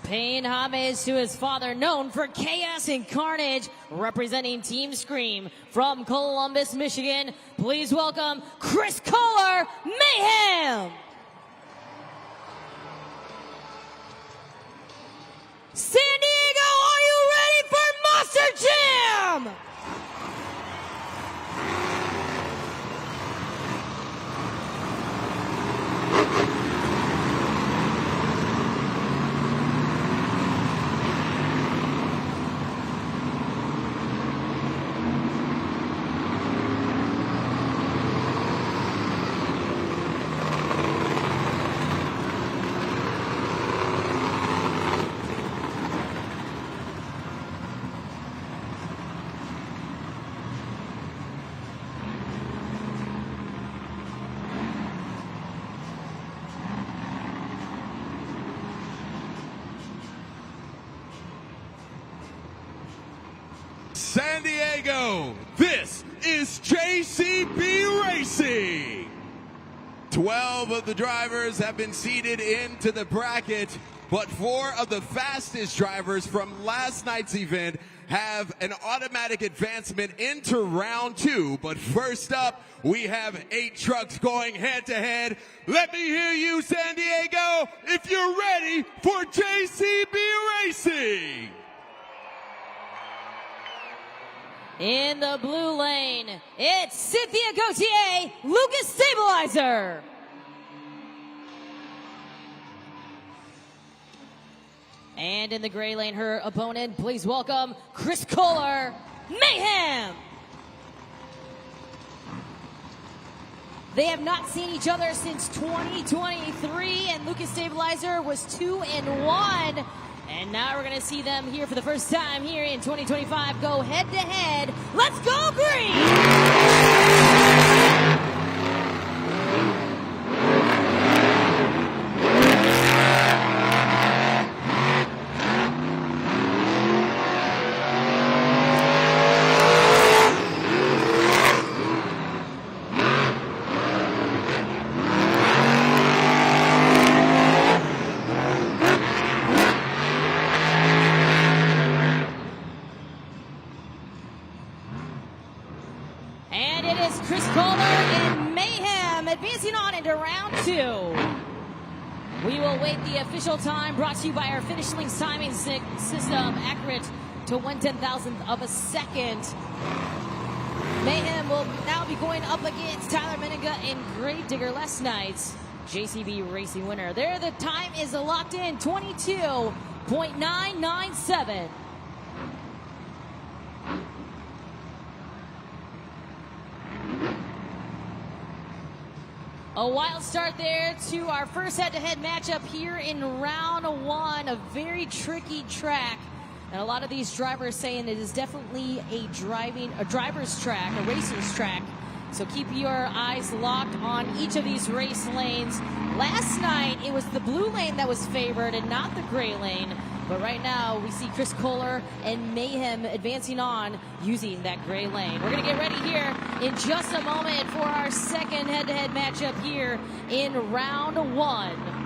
Paying homage to his father, known for chaos and carnage, representing Team Scream from Columbus, Michigan. Please welcome Chris Kohler, Mayhem! San Diego, are you ready for Monster Jam? San Diego, this is JCB Racing. 12 of the drivers have been seeded into the bracket, but 4 of the fastest drivers from last night's event have an automatic advancement into round 2. But first up, we have 8 trucks going head-to-head. Let me hear you, San Diego, if you're ready for JCB Racing. In the blue lane, it's Cynthia Gauthier, Lucas Stabilizer. And in the gray lane, her opponent, please welcome Chris Kohler, Mayhem. They have not seen each other since 2023, and Lucas Stabilizer was 2-1. And now we're going to see them here for the first time here in 2025 go head-to-head. Let's go green! And it is Chris Kohler and Mayhem advancing on into round 2. We will wait the official time brought to you by our finish links timing system, accurate to 1/10,000th of a second. Mayhem will now be going up against Tyler Menninga and Gravedigger, last night's JCB Racing winner. There, the time is locked in, 22.997. A wild start there to our first head-to-head matchup here in round 1. A very tricky track. And a lot of these drivers saying it is definitely a driver's track, a racer's track. So keep your eyes locked on each of these race lanes. Last night, it was the blue lane that was favored and not the gray lane. But right now, we see Chris Kohler and Mayhem advancing on using that gray lane. We're going to get ready here in just a moment for our second head-to-head matchup here in round 1.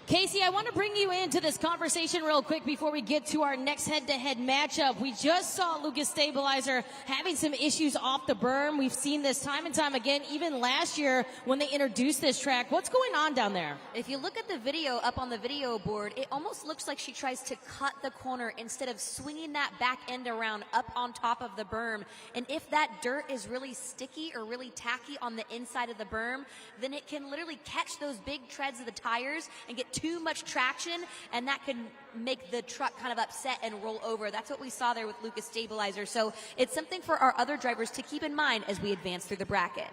Casey, I want to bring you into this conversation real quick before we get to our next head-to-head matchup. We just saw Lucas Stabilizer having some issues off the berm. We've seen this time and time again, even last year when they introduced this track. What's going on down there? If you look at the video up on the video board, it almost looks like she tries to cut the corner instead of swinging that back end around up on top of the berm. And if that dirt is really sticky or really tacky on the inside of the berm, then it can literally catch those big treads of the tires and get too much traction, and that can make the truck kind of upset and roll over. That's what we saw there with Lucas Stabilizer. So it's something for our other drivers to keep in mind as we advance through the bracket.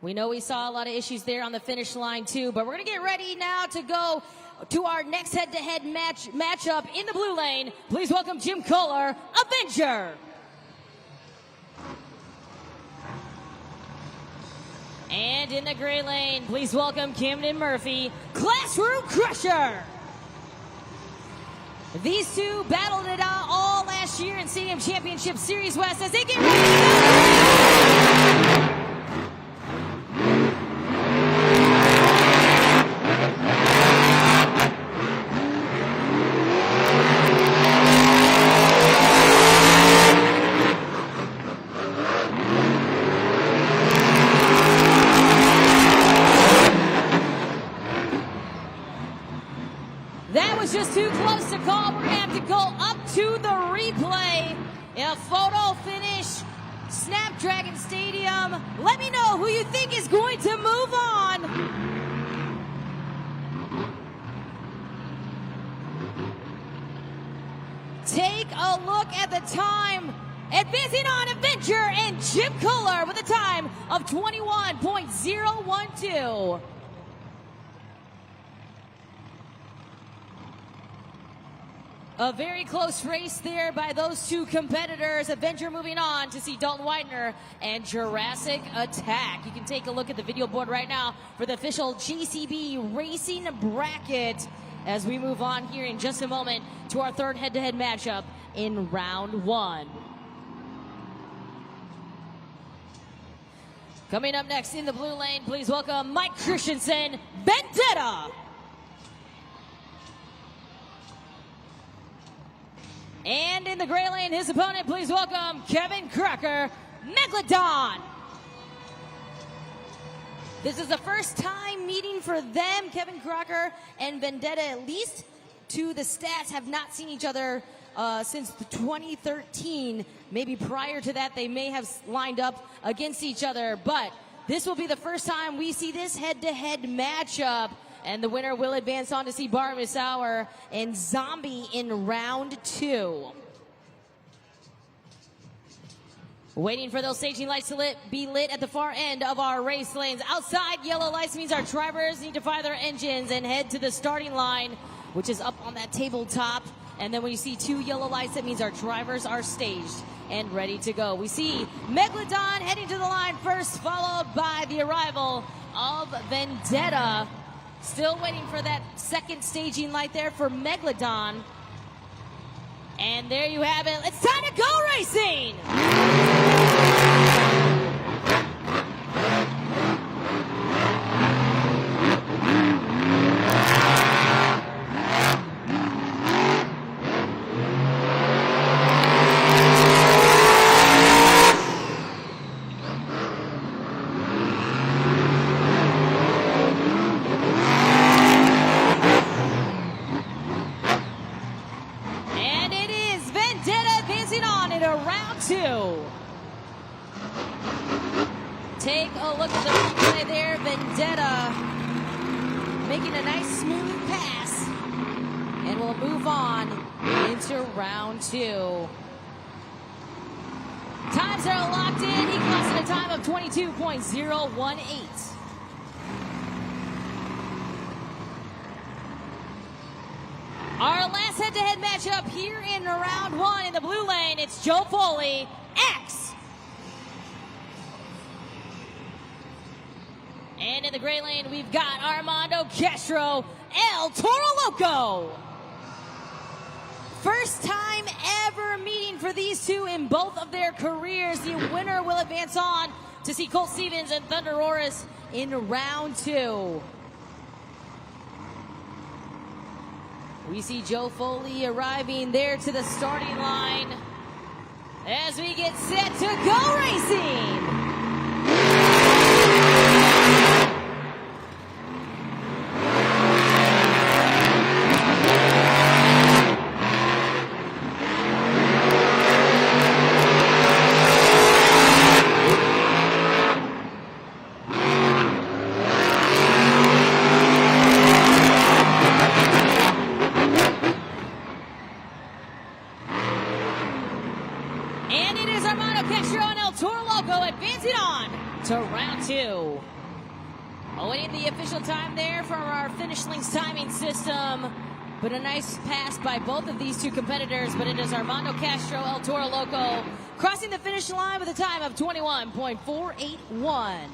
We know we saw a lot of issues there on the finish line too, but we're going to get ready now to go to our next head-to-head matchup in the blue lane. Please welcome Jim Kohler, Avenger. And in the gray lane, please welcome Camden Murphy, Classroom Crusher. These two battled it out all last last year in Stadium Championship Series West as they get ready to go. That was just too close to call. We're going to have to go up to the replay. A photo finish, Snapdragon Stadium. Let me know who you think is going to move on. Take a look at the time. Advancing on, Avenger and Jim Kohler with a time of 21.012. A very close race there by those two competitors. Avenger moving on to see Dalton Widener and Jurassic Attack. You can take a look at the video board right now for the official JCB Racing bracket as we move on here in just a moment to our third head-to-head matchup in round one. Coming up next in the blue lane, please welcome Mike Christensen, Vendetta. And in the gray lane, his opponent, please welcome Kevin Crocker, Megalodon. This is the first time meeting for them. Kevin Crocker and Vendetta, at least to the stats, have not seen each other since 2013. Maybe prior to that, they may have lined up against each other. But this will be the first time we see this head-to-head matchup. And the winner will advance on to see Bar Misaur and Zombie in round two. Waiting for those staging lights to be lit at the far end of our race lanes. Outside, yellow lights means our drivers need to fire their engines and head to the starting line, which is up on that tabletop. And then when you see two yellow lights, that means our drivers are staged and ready to go. We see Megalodon heading to the line first, followed by the arrival of Vendetta. Still waiting for that second staging light there for Megalodon. And there you have it. It's time to go racing! Take a look at the replay there. Vendetta making a nice smooth pass. And we'll move on into round two. Times are locked in. He clocks in a time of 22.018. Our last head-to-head matchup here in round one in the blue lane. It's Joe Foley, X. And in the gray lane, we've got Armando Castro, El Toro Loco. First time ever meeting for these two in both of their careers. The winner will advance on to see Colt Stevens and Thunder Roris in round two. We see Joe Foley arriving there to the starting line as we get set to go racing. And it is Armando Castro and El Toro Loco advancing on to round two. Awaiting the official time there from our Finish Links timing system. But a nice pass by both of these two competitors. But it is Armando Castro, El Toro Loco, crossing the finish line with a time of 21.481.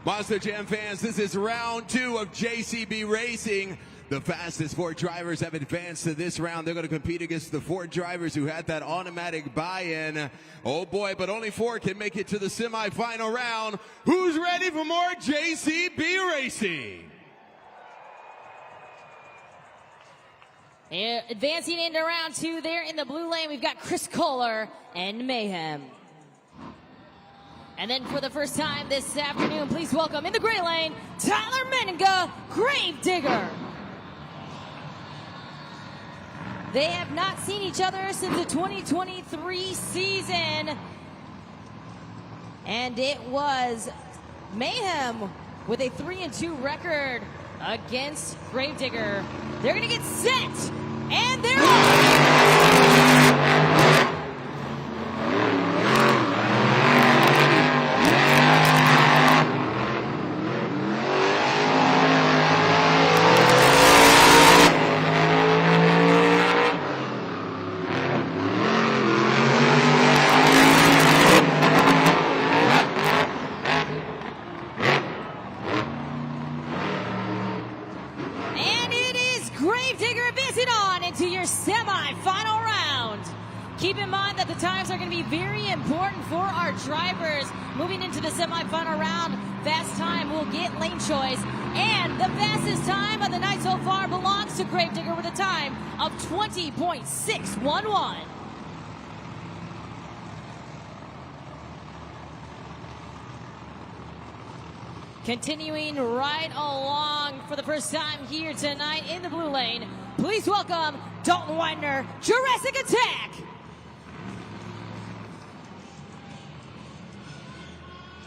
Monster Jam fans, this is round 2 of JCB Racing. The fastest 4 drivers have advanced to this round. They're going to compete against the 4 drivers who had that automatic buy-in. Oh boy, but only 4 can make it to the semifinal round. Who's ready for more JCB Racing? And advancing into round 2 there in the blue lane, we've got Chris Kohler and Mayhem. And then for the first time this afternoon, please welcome in the gray lane, Tyler Menninga, Gravedigger. They have not seen each other since the 2023 season. And it was Mayhem with a 3-2 record against Gravedigger. They're gonna get set, and they're on! Gravedigger advancing on into your semi-final round. Keep in mind that the times are going to be very important for our drivers. Moving into the semi-final round, fast time will get lane choice. And the fastest time of the night so far belongs to Gravedigger with a time of 20.611. Continuing right along for the first time here tonight in the blue lane, please welcome Dalton Widener, Jurassic Attack.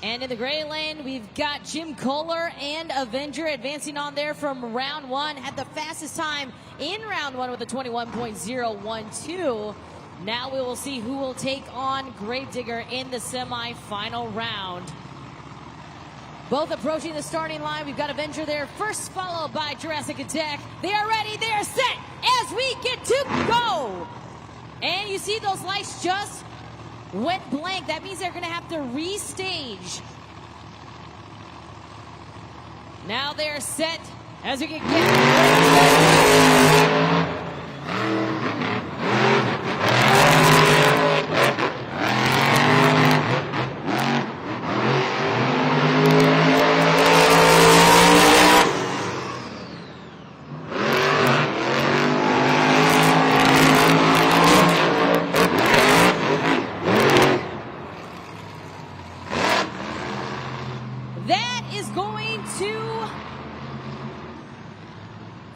And in the gray lane, we've got Jim Kohler and Avenger advancing on there from round 1. Had the fastest time in round 1 with a 21.012. Now we will see who will take on Gravedigger in the semi-final round. Both approaching the starting line. We've got Avenger there first, followed by Jurassic Attack. They are ready, they are set as we get to go. And you see those lights just went blank. That means they're gonna have to restage. Now they're set as we get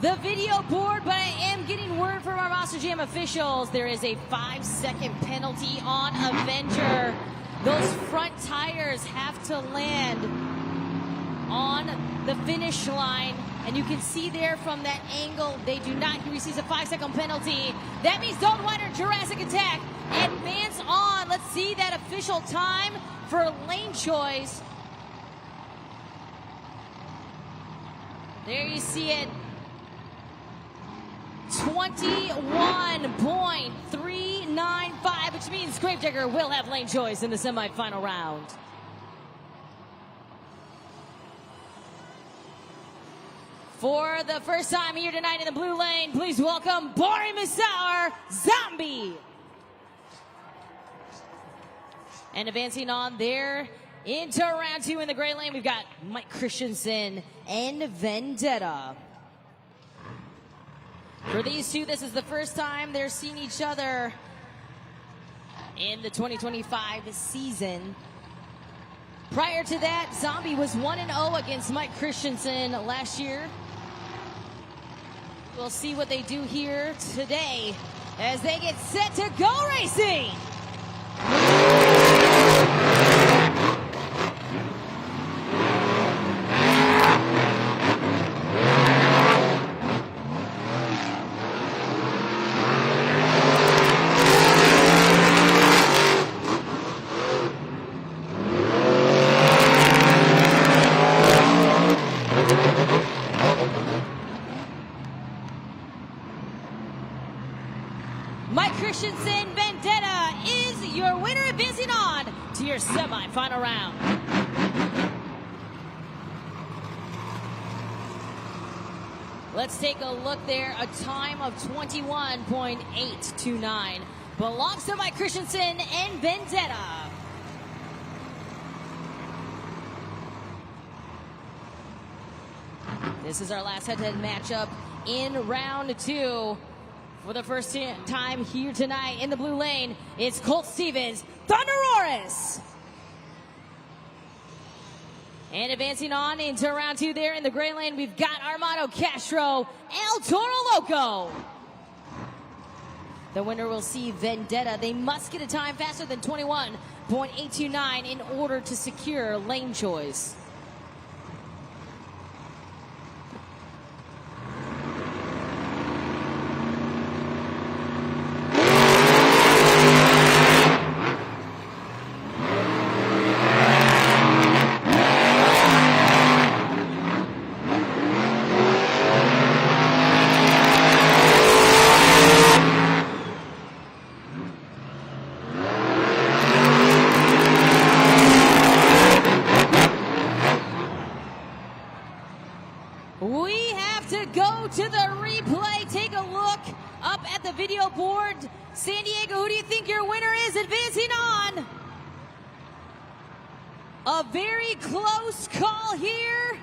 the video board, but I am getting word from our Monster Jam officials. There is a 5-second penalty on Avenger. Those front tires have to land on the finish line. And you can see there from that angle, they do not. He receives a 5-second penalty. That means Dalton Widener, Jurassic Attack, advance on. Let's see that official time for lane choice. There you see it. 21.395, which means Gravedigger will have lane choice in the semifinal round. For the first time here tonight in the blue lane, please welcome Bari Misauer, Zombie. And advancing on there into round 2 in the gray lane, we've got Mike Christensen and Vendetta. For these two, this is the first time they're seeing each other in the 2025 season. Prior to that, Zombie was 1-0 against Mike Christensen last year. We'll see what they do here today as they get set to go racing. Mike Christensen, Vendetta is your winner, advancing on to your semi-final round. Let's take a look there. A time of 21.829 belongs to Mike Christensen and Vendetta. This is our last head-to-head matchup in round 2. For the first time here tonight in the blue lane, it's Colt Stevens, Thunderoris. And advancing on into round 2 there in the gray lane, we've got Armando Castro, El Toro Loco. The winner will see Vendetta. They must get a time faster than 21.829 in order to secure lane choice. We have to go to the replay. Take a look up at the video board. San Diego, who do you think your winner is advancing on? A very close call here.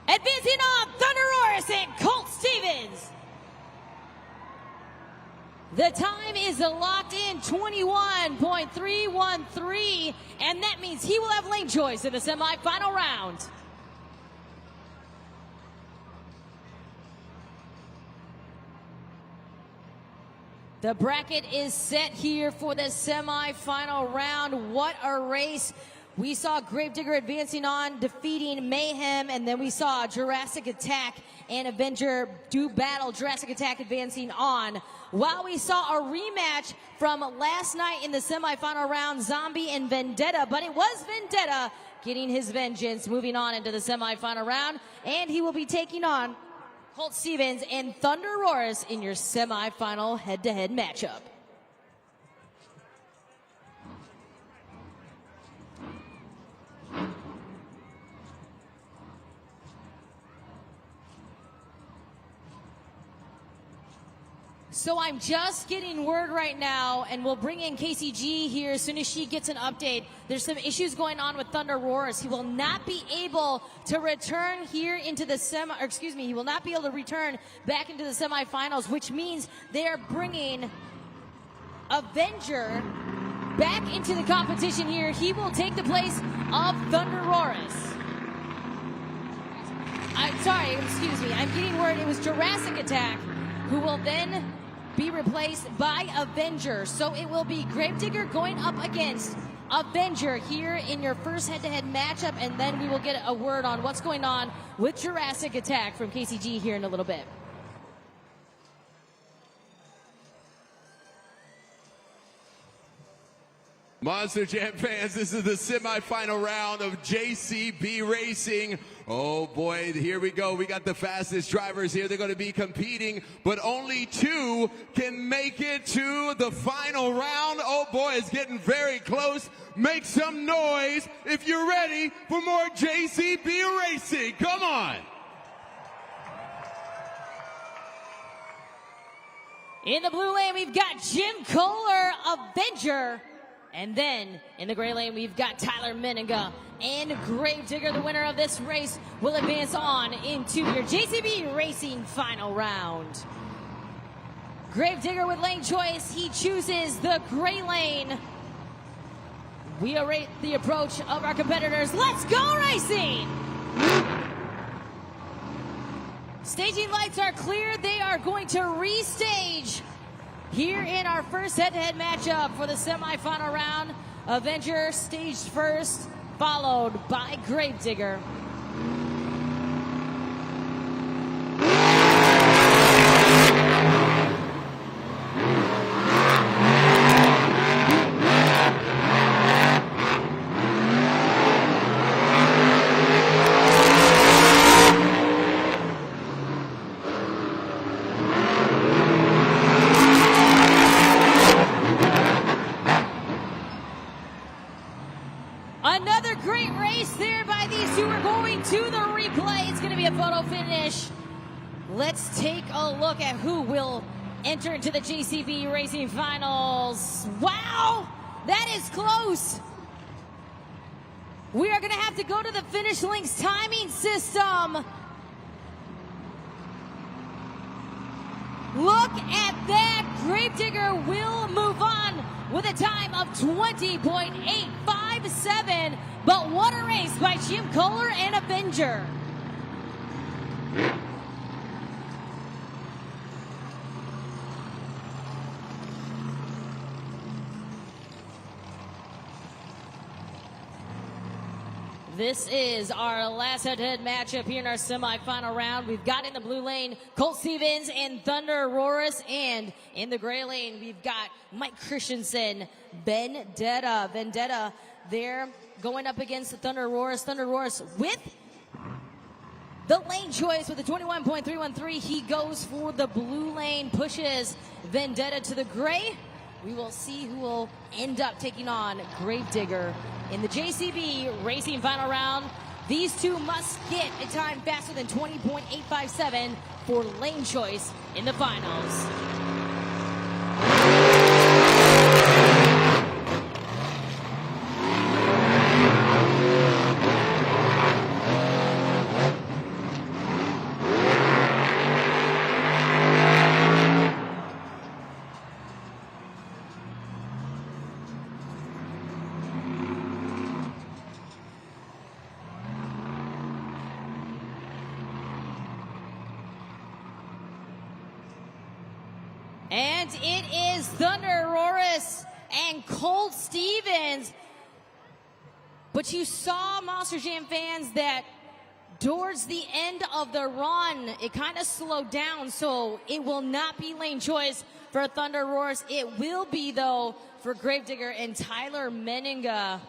Advancing on, Thunderoris and Colt Stevens. The time is locked in, 21.313, and that means he will have lane choice in the semifinal round. The bracket is set here for the semifinal round. What a race. We saw Gravedigger advancing on, defeating Mayhem, and then we saw Jurassic Attack and Avenger do battle. Jurassic Attack advancing on. While we saw a rematch from last night in the semifinal round, Zombie and Vendetta, but it was Vendetta getting his vengeance, moving on into the semifinal round, and he will be taking on Colt Stevens and Thunderoris in your semifinal head-to-head matchup. So I'm just getting word right now, and we'll bring in KCG here as soon as she gets an update. There's some issues going on with Thunderoris. He will not be able to return here into the he will not be able to return back into the semifinals, which means they're bringing Avenger back into the competition here. He will take the place of Thunderoris. I'm sorry, excuse me. I'm getting word it was Jurassic Attack who will then be replaced by Avenger. So it will be Gravedigger going up against Avenger here in your first head-to-head matchup, and then we will get a word on what's going on with Jurassic Attack from KCG here in a little bit. Monster Jam fans, this is the semifinal round of JCB Racing. Oh boy, here we go. We got the fastest drivers here. They're going to be competing, but only 2 can make it to the final round. Oh boy, it's getting very close. Make some noise if you're ready for more JCB Racing. Come on. In the blue lane, we've got Jim Kohler, Avenger. And then in the gray lane, we've got Tyler Meninga and Gravedigger. The winner of this race will advance on into your JCB Racing final round. Gravedigger with lane choice. He chooses the gray lane. We await the approach of our competitors. Let's go racing! Staging lights are clear. They are going to restage here in our first head-to-head matchup for the semifinal round. Avenger staged first, followed by Gravedigger. Another great race there by these two. We're going to the replay. It's going to be a photo finish. Let's take a look at who will enter into the JCB Racing Finals. Wow, that is close. We are going to have to go to the Finish Link's timing system. Look at that. Gravedigger will move on with a time of 20.857. But what a race by Jim Kohler and Avenger. This is our last head-to-head matchup here in our semifinal round. We've got in the blue lane Colt Stevens and Thunder Aurorus, and in the gray lane we've got Mike Christensen, Vendetta. Vendetta there going up against the Thunder Aurorus. Thunder Aurorus with the lane choice with a 21.313. He goes for the blue lane, pushes Vendetta to the gray. We will see who will end up taking on Gravedigger in the JCB Racing Final Round. These two must get a time faster than 20.857 for lane choice in the finals. And it is Thunder Aurorus and Colt Stevens. But you saw, Monster Jam fans, that towards the end of the run, it kind of slowed down. So it will not be lane choice for Thunder Aurorus. It will be, though, for Gravedigger and Tyler Meninga.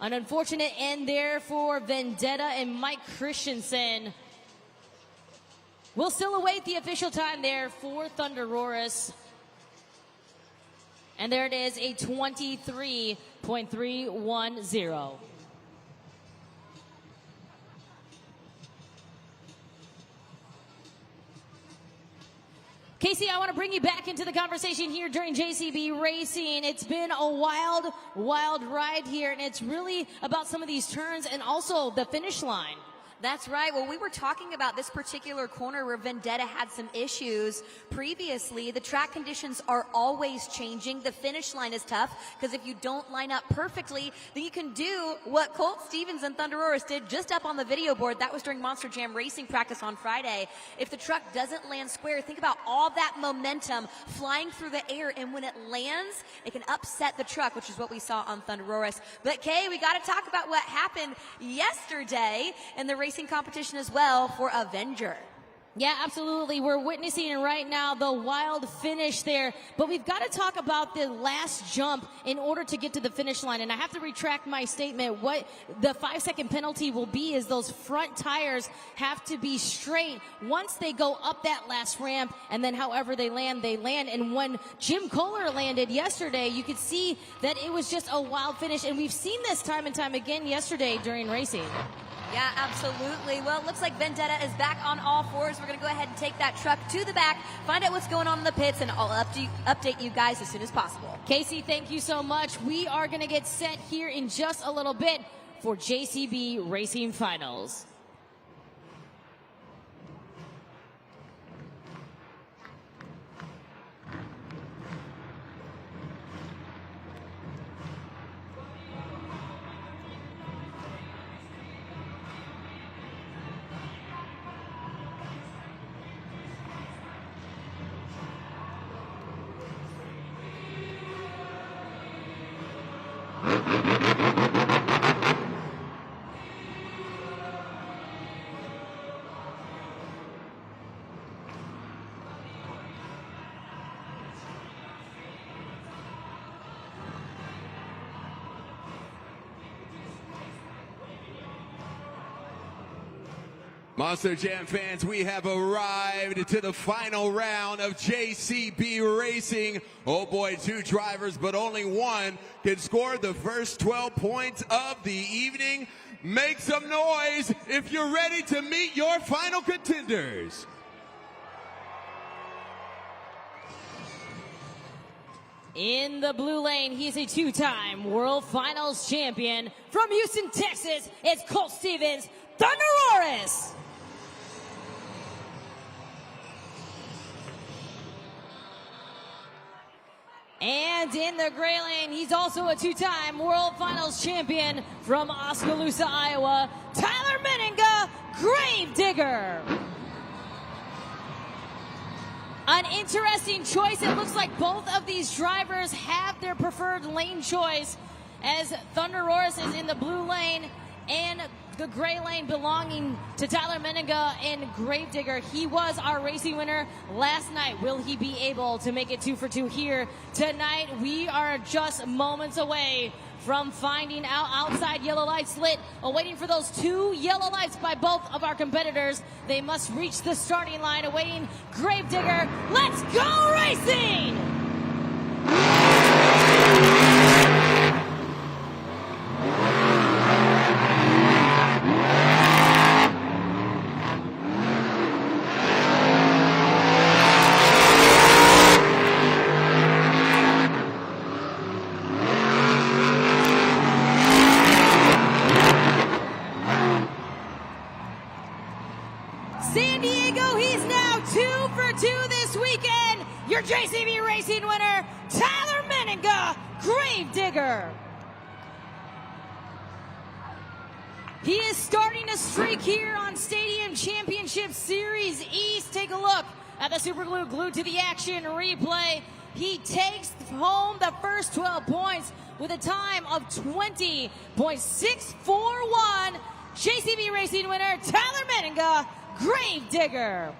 An unfortunate end there for Vendetta and Mike Christensen. We'll still await the official time there for Thunder Aurorus. And there it is, a 23.310. Casey, I want to bring you back into the conversation here during JCB Racing. It's been a wild, wild ride here, and it's really about some of these turns and also the finish line. That's right. Well, we were talking about this particular corner where Vendetta had some issues previously. The track conditions are always changing. The finish line is tough because if you don't line up perfectly, then you can do what Colt Stevens and Thunder Aurorus did just up on the video board. That was during Monster Jam Racing practice on Friday. If the truck doesn't land square, think about all that momentum flying through the air, and when it lands, it can upset the truck, which is what we saw on Thunder Aurorus. But Kay, we got to talk about what happened yesterday in the racing competition as well for Avenger. Yeah, absolutely. We're witnessing right now the wild finish there, but we've got to talk about the last jump in order to get to the finish line. And I have to retract my statement. What the 5-second penalty will be is those front tires have to be straight once they go up that last ramp, and then however they land, they land. And when Jim Kohler landed yesterday, you could see that it was just a wild finish, and we've seen this time and time again yesterday during racing. Yeah, absolutely. Well, it looks like Vendetta is back on all fours. We're going to go ahead and take that truck to the back, find out what's going on in the pits, and I'll update you guys as soon as possible. Casey, thank you so much. We are going to get set here in just a little bit for JCB Racing Finals. Monster Jam fans, we have arrived to the final round of JCB Racing. Oh boy, 2 drivers, but only one can score the first 12 points of the evening. Make some noise if you're ready to meet your final contenders. In the blue lane, he's a 2-time World Finals champion. From Houston, Texas, it's Colt Stevens, Thunderoris. And in the gray lane, he's also a 2-time World Finals champion from Oskaloosa, Iowa, Tyler Meninga, Gravedigger. An interesting choice. It looks like both of these drivers have their preferred lane choice, as Thunderoris is in the blue lane and the gray lane belonging to Tyler Meninga and Gravedigger. He was our racing winner last night. Will he be able to make it 2 for 2 here tonight? We are just moments away from finding out. Outside yellow lights lit, awaiting for those 2 yellow lights by both of our competitors. They must reach the starting line, awaiting Gravedigger. Let's go racing! San Diego, he's now 2 for 2 this weekend. Your JCB Racing winner, Tyler Meninga, Gravedigger. He is starting a streak here on Stadium Championship Series East. Take a look at the super glue glued to the action replay. He takes home the first 12 points with a time of 20.641. JCB Racing winner, Tyler Meninga, Gravedigger.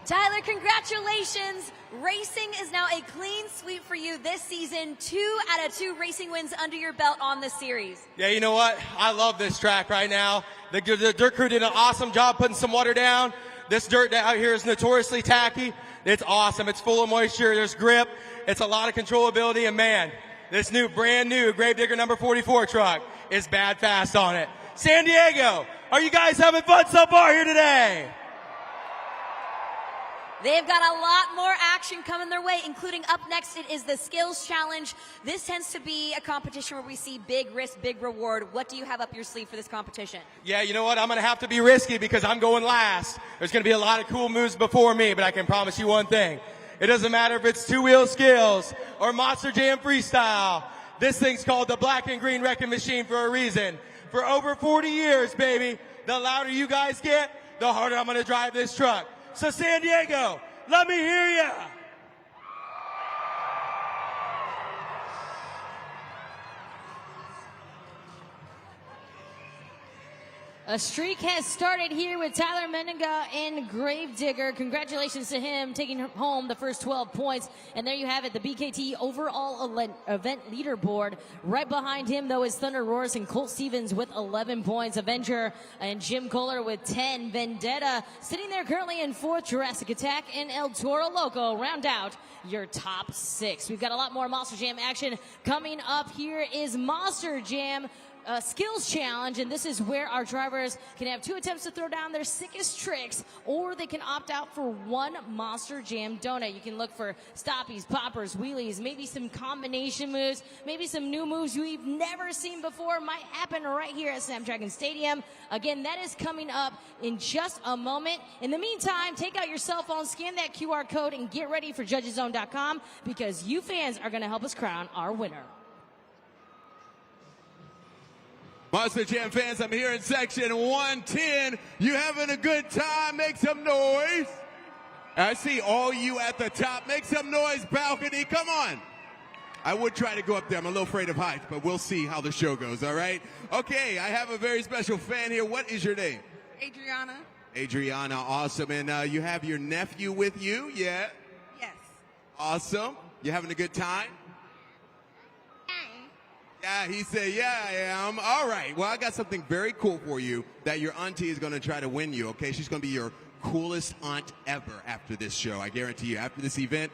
Tyler, congratulations. Racing is now a clean sweep for you this season. 2 out of 2 racing wins under your belt on the series. Yeah, you know what? I love this track right now. The dirt crew did an awesome job putting some water down. This dirt out here is notoriously tacky. It's awesome. It's full of moisture. There's grip. It's a lot of controllability. And man, this brand new Gravedigger number 44 truck is bad fast on it. San Diego, are you guys having fun so far here today? They've got a lot more action coming their way, including up next, it is the Skills Challenge. This tends to be a competition where we see big risk, big reward. What do you have up your sleeve for this competition? Yeah, you know what? I'm going to have to be risky because I'm going last. There's going to be a lot of cool moves before me, but I can promise you one thing. It doesn't matter if it's 2-wheel skills or Monster Jam Freestyle. This thing's called the Black and Green Wrecking Machine for a reason. For over 40 years, baby, the louder you guys get, the harder I'm going to drive this truck. So San Diego, let me hear ya. A streak has started here with Tyler Meninga and Gravedigger. Congratulations to him taking home the first 12 points. And there you have it, the BKT overall event leaderboard. Right behind him, though, is Thunderoris and Colt Stevens with 11 points. Avenger and Jim Kohler with 10. Vendetta sitting there currently in 4th. Jurassic Attack and El Toro Loco round out your top 6. We've got a lot more Monster Jam action coming up. Here is Monster Jam Skills Challenge, and this is where our drivers can have 2 attempts to throw down their sickest tricks, or they can opt out for 1 Monster Jam donut. You can look for stoppies, poppers, wheelies, maybe some combination moves, maybe some new moves you've never seen before might happen right here at Snapdragon Stadium. Again, that is coming up in just a moment. In the meantime, take out your cell phone, scan that QR code, and get ready for judgeszone.com, because you fans are going to help us crown our winner. Monster Jam fans, I'm here in section 110. You having a good time? Make some noise. I see all you at the top. Make some noise, balcony. Come on. I would try to go up there. I'm a little afraid of heights, but we'll see how the show goes, all right? Okay, I have a very special fan here. What is your name? Adriana. Adriana, awesome. And you have your nephew with you, yeah? Yes. Awesome. You having a good time? Yeah, he said, yeah, I am. All right. Well, I got something very cool for you that your auntie is going to try to win you, okay? She's going to be your coolest aunt ever after this show. I guarantee you. After this event,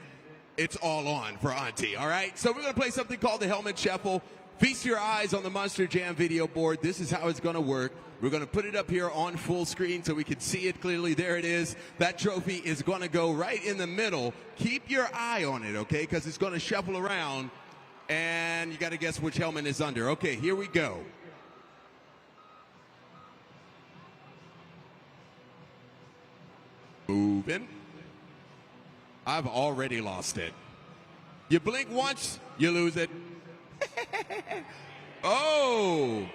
it's all on for auntie, all right? So we're going to play something called the Helmet Shuffle. Feast your eyes on the Monster Jam video board. This is how it's going to work. We're going to put it up here on full screen so we can see it clearly. There it is. That trophy is going to go right in the middle. Keep your eye on it, okay? Because it's going to shuffle around. And you got to guess which helmet is under. Okay, here we go. Moving. I've already lost it. You blink once, you lose it. Oh,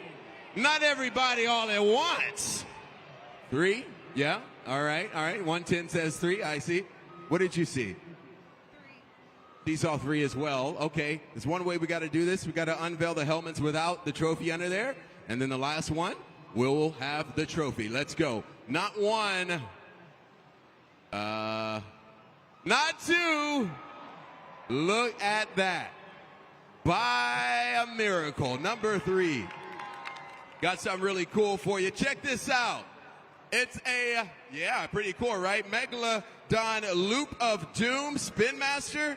not everybody all at once. 3, yeah, all right. 110 says 3, I see. What did you see? She saw 3 as well. Okay, there's one way we got to do this. We got to unveil the helmets without the trophy under there. And then the last one, we'll have the trophy. Let's go. Not 1. Not 2. Look at that. By a miracle. Number 3. Got something really cool for you. Check this out. It's a, yeah, pretty cool, right? Megalodon Loop of Doom Spin Master.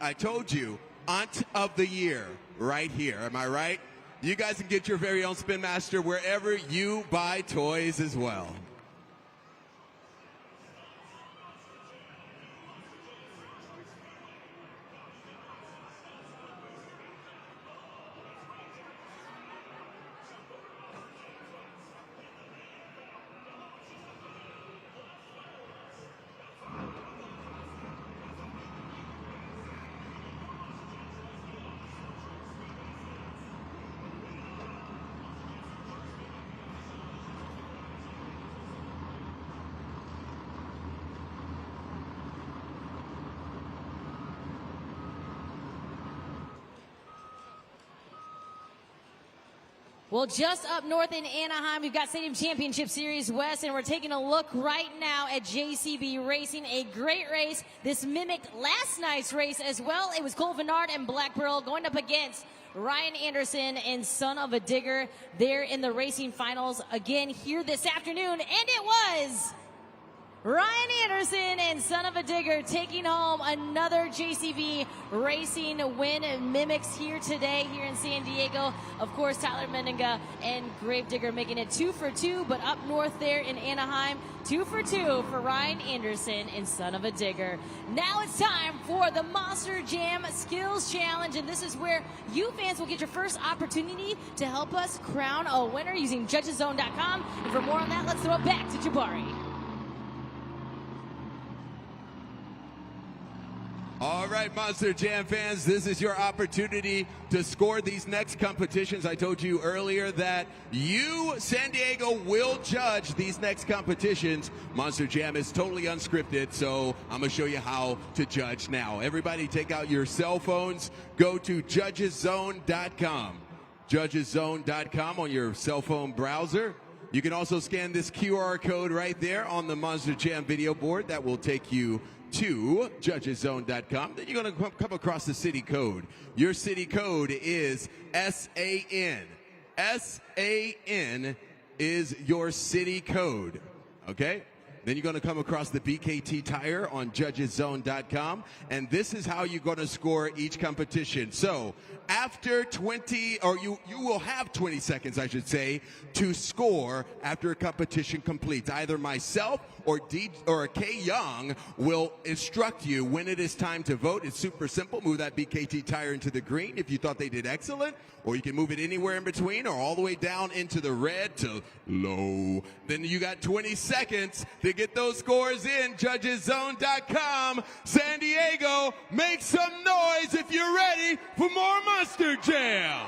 I told you, Aunt of the Year right here. Am I right? You guys can get your very own Spin Master wherever you buy toys as well. Well, just up north in Anaheim, we've got Stadium Championship Series West, and we're taking a look right now at JCB Racing. A great race. This mimicked last night's race as well. It was Cole Vennard and Black Pearl going up against Ryan Anderson and Son of a Digger there in the racing finals again here this afternoon. And it was Ryan Anderson and Son of a Digger taking home another JCB Racing win and mimics here today here in San Diego. Of course, Tyler Menninga and Gravedigger making it 2 for 2, but up north there in Anaheim, 2 for 2 for Ryan Anderson and Son of a Digger. Now it's time for the Monster Jam Skills Challenge, and this is where you fans will get your first opportunity to help us crown a winner using judgeszone.com. And for more on that, let's throw it back to Jabari. All right, Monster Jam fans, this is your opportunity to score these next competitions. I told you earlier that you, San Diego, will judge these next competitions. Monster Jam is totally unscripted, so I'm going to show you how to judge now. Everybody take out your cell phones. Go to judgeszone.com. Judgeszone.com on your cell phone browser. You can also scan this QR code right there on the Monster Jam video board. That will take you to judgeszone.com. Then you're going to come across the city code. Your city code is SAN. SAN is your city code. Okay? Then you're going to come across the BKT tire on judgeszone.com. And this is how you're going to score each competition. So after 20, or you will have 20 seconds, I should say, to score after a competition completes. Either myself or Kay Young will instruct you when it is time to vote. It's super simple. Move that BKT tire into the green if you thought they did excellent, or you can move it anywhere in between or all the way down into the red to low. Then you got 20 seconds to get those scores in. Judgeszone.com. San Diego, make some noise if you're ready for more Monster Jam.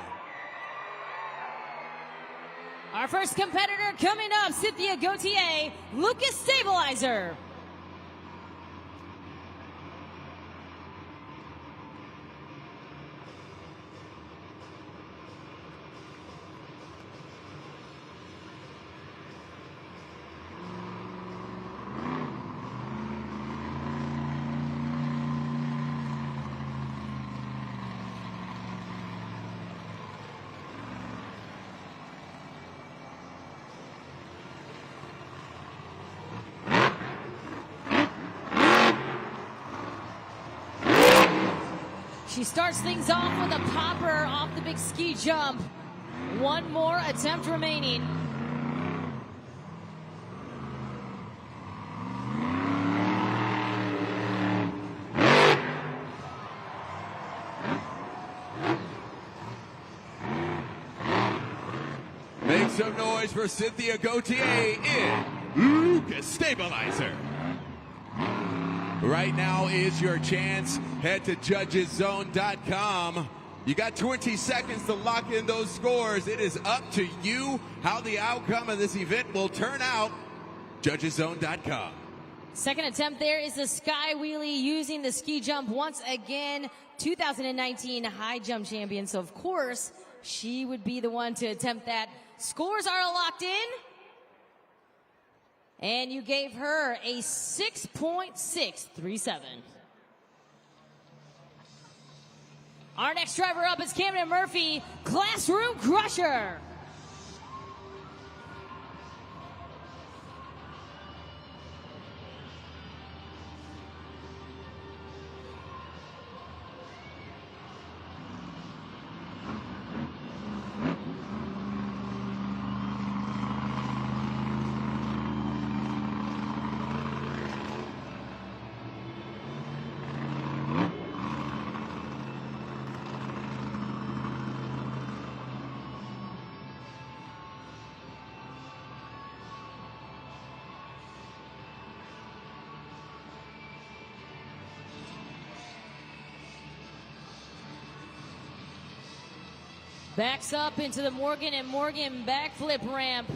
Our first competitor coming up, Cynthia Gauthier, Lucas Stabilizer. She starts things off with a popper off the big ski jump. One more attempt remaining. Make some noise for Cynthia Gauthier in Lucas Stabilizer. Right now is your chance. Head to judgeszone.com. You got 20 seconds to lock in those scores. It is up to you how the outcome of this event will turn out. Judgeszone.com. Second attempt there is the sky wheelie using the ski jump once again. 2019 high jump champion, so of course she would be the one to attempt that. Scores are locked in. And you gave her a 6.637. Our next driver up is Camden Murphy, Classroom Crusher. Backs up into the Morgan & Morgan backflip ramp.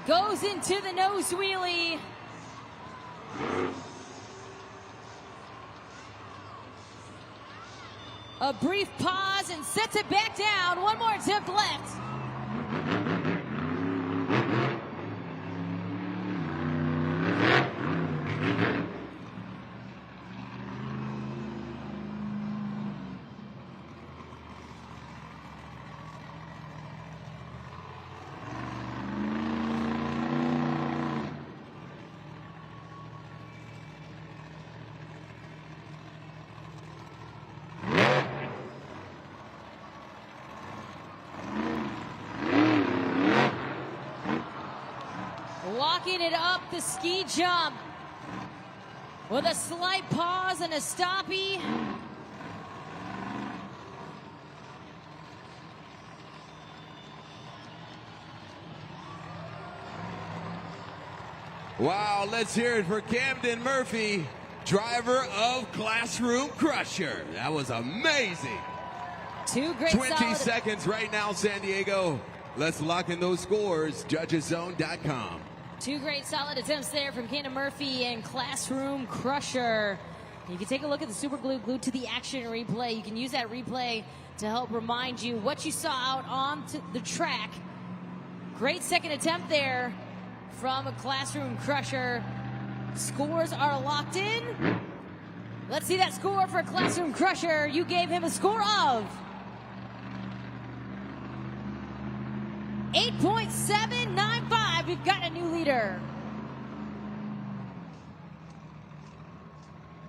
Goes into the nose wheelie. A brief pause and sets it back down. One more attempt left. Locking it up, the ski jump. With a slight pause and a stoppie. Wow, let's hear it for Camden Murphy, driver of Classroom Crusher. That was amazing. Two great 20 seconds right now, San Diego. Let's lock in those scores. Judgeszone.com. Two great solid attempts there from Camden Murphy and Classroom Crusher. You can take a look at the super glue glued to the action replay. You can use that replay to help remind you what you saw out on the track. Great second attempt there from a Classroom Crusher. Scores are locked in. Let's see that score for Classroom Crusher. You gave him a score of 8.795. We've got a new leader.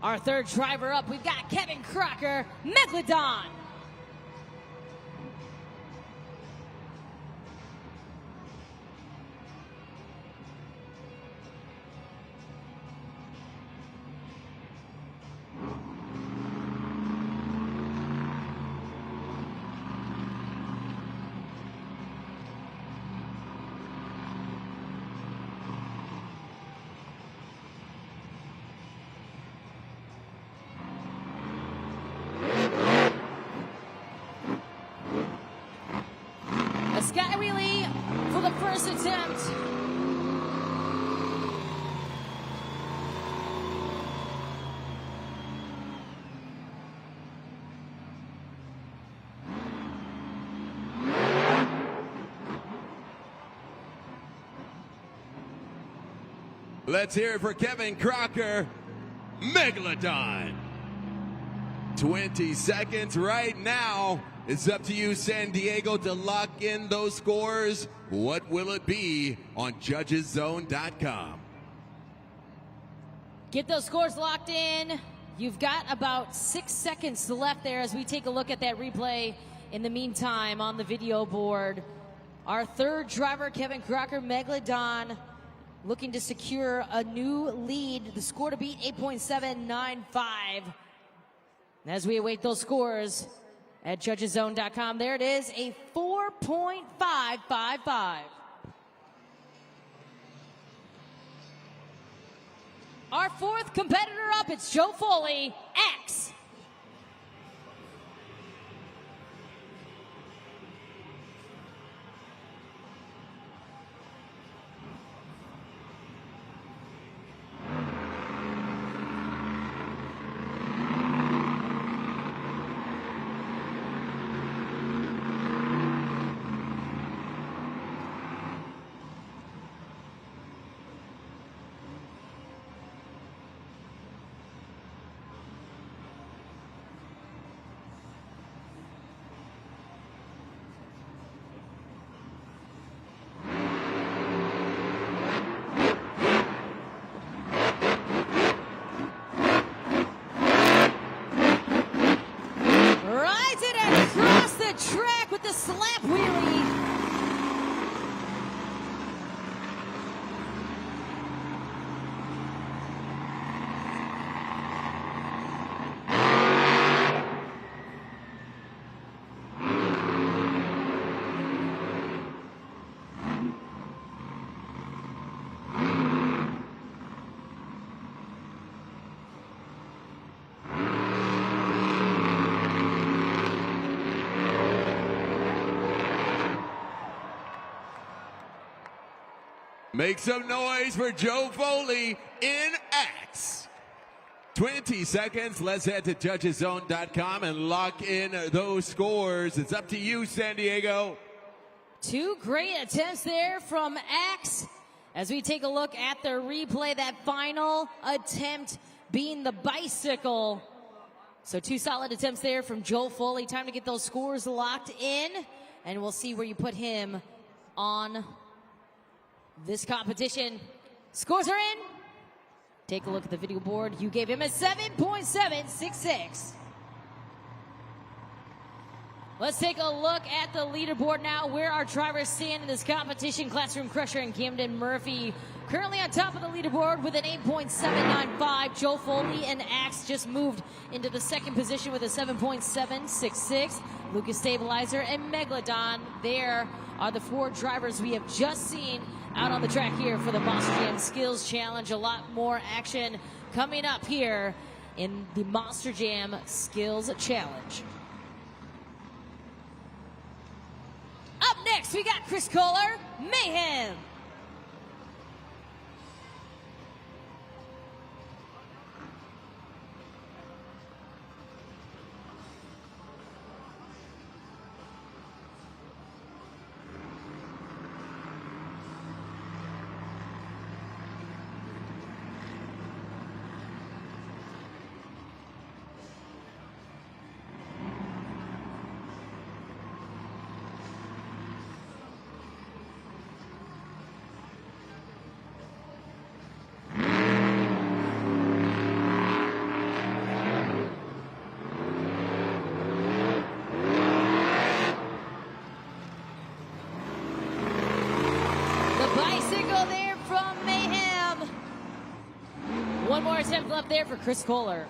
Our third driver up, we've got Kevin Crocker, Megalodon. Sky wheelie for the first attempt. Let's hear it for Kevin Crocker. Megalodon. 20 seconds right now. It's up to you, San Diego, to lock in those scores. What will it be on judgeszone.com? Get those scores locked in. You've got about 6 seconds left there as we take a look at that replay. In the meantime, on the video board, our third driver, Kevin Crocker, Megalodon, looking to secure a new lead. The score to beat, 8.795. As we await those scores at judgeszone.com, there it is, a 4.555. Our fourth competitor up, it's Joe Foley, X. Track with the slap wheelie. Make some noise for Joe Foley in X. 20 seconds. Let's head to judgeszone.com and lock in those scores. It's up to you, San Diego. Two great attempts there from X. As we take a look at the replay, that final attempt being the bicycle. So two solid attempts there from Joe Foley. Time to get those scores locked in, and we'll see where you put him on this competition. Scores are in. Take a look at the video board. You gave him a 7.766. Let's take a look at the leaderboard now, where our drivers stand in this competition. Classroom Crusher and Camden Murphy currently on top of the leaderboard with an 8.795. Joe Foley and Axe just moved into the second position with a 7.766. Lucas Stabilizer and Megalodon. There are the four drivers we have just seen out on the track here for the Monster Jam Skills Challenge. A lot more action coming up here in the Monster Jam Skills Challenge. Up next, we got Chris Kohler, Mayhem. One more attempt left there for Chris Kohler.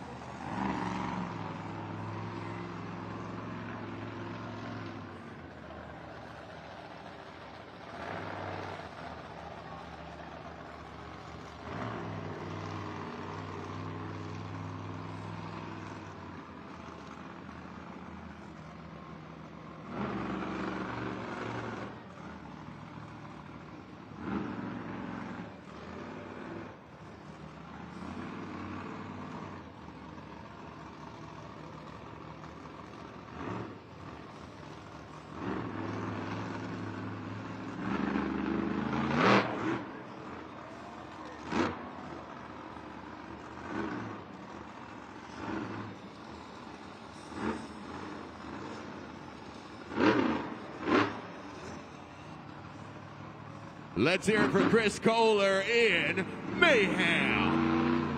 Let's hear it for Chris Kohler in Mayhem.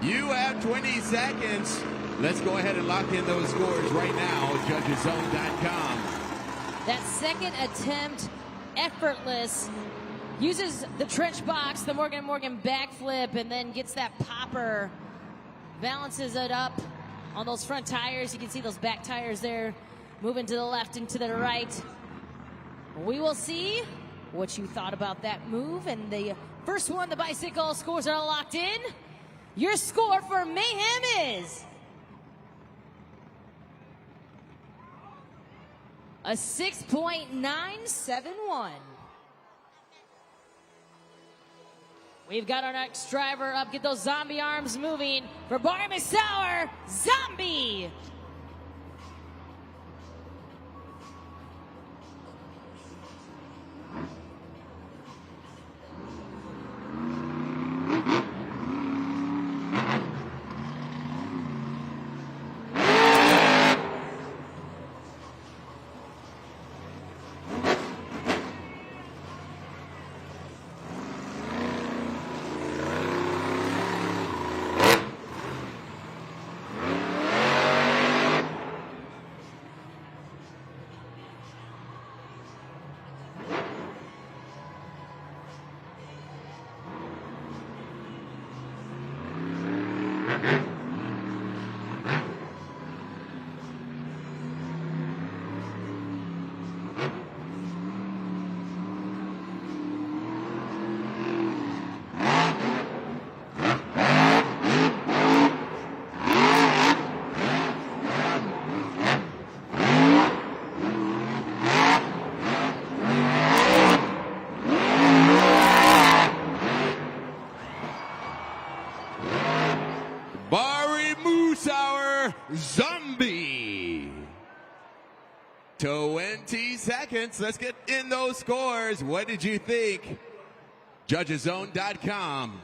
You have 20 seconds. Let's go ahead and lock in those scores right now at judgeszone.com. That second attempt, effortless. Uses the trench box, the Morgan backflip, and then gets that popper. Balances it up on those front tires. You can see those back tires there moving to the left and to the right. We will see what you thought about that move. And the first one, the bicycle scores are locked in. Your score for Mayhem is a 6.971. We've got our next driver up. Get those zombie arms moving for Barry Musauer. Zombie. Zombie. 20 seconds. Let's get in those scores. What did you think? Judgeszone.com.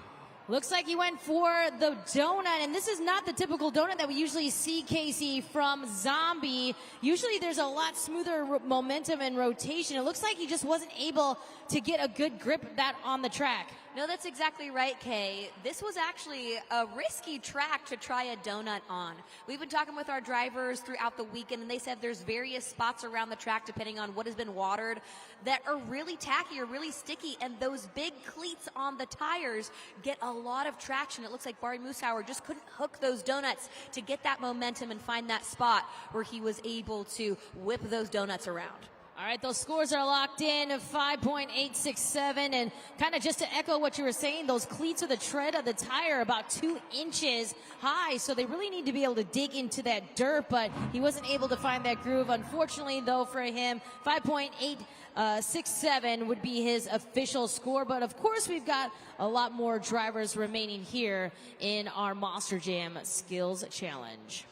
Looks like he went for the donut, and this is not the typical donut that we usually see, Casey, from Zombie. Usually there's a lot smoother momentum and rotation. It looks like he just wasn't able to get a good grip of that on the track. No, that's exactly right, Kay. This was actually a risky track to try a donut on. We've been talking with our drivers throughout the weekend, and they said there's various spots around the track, depending on what has been watered, that are really tacky or really sticky, and those big cleats on the tires get a lot of traction. It looks like Barry Musauer just couldn't hook those donuts to get that momentum and find that spot where he was able to whip those donuts around. All right, those scores are locked in of 5.867, and kind of just to echo what you were saying, those cleats or the tread of the tire are about 2 inches high, so they really need to be able to dig into that dirt, but he wasn't able to find that groove. Unfortunately, though, for him, 5.867 would be his official score, but of course we've got a lot more drivers remaining here in our Monster Jam Skills Challenge.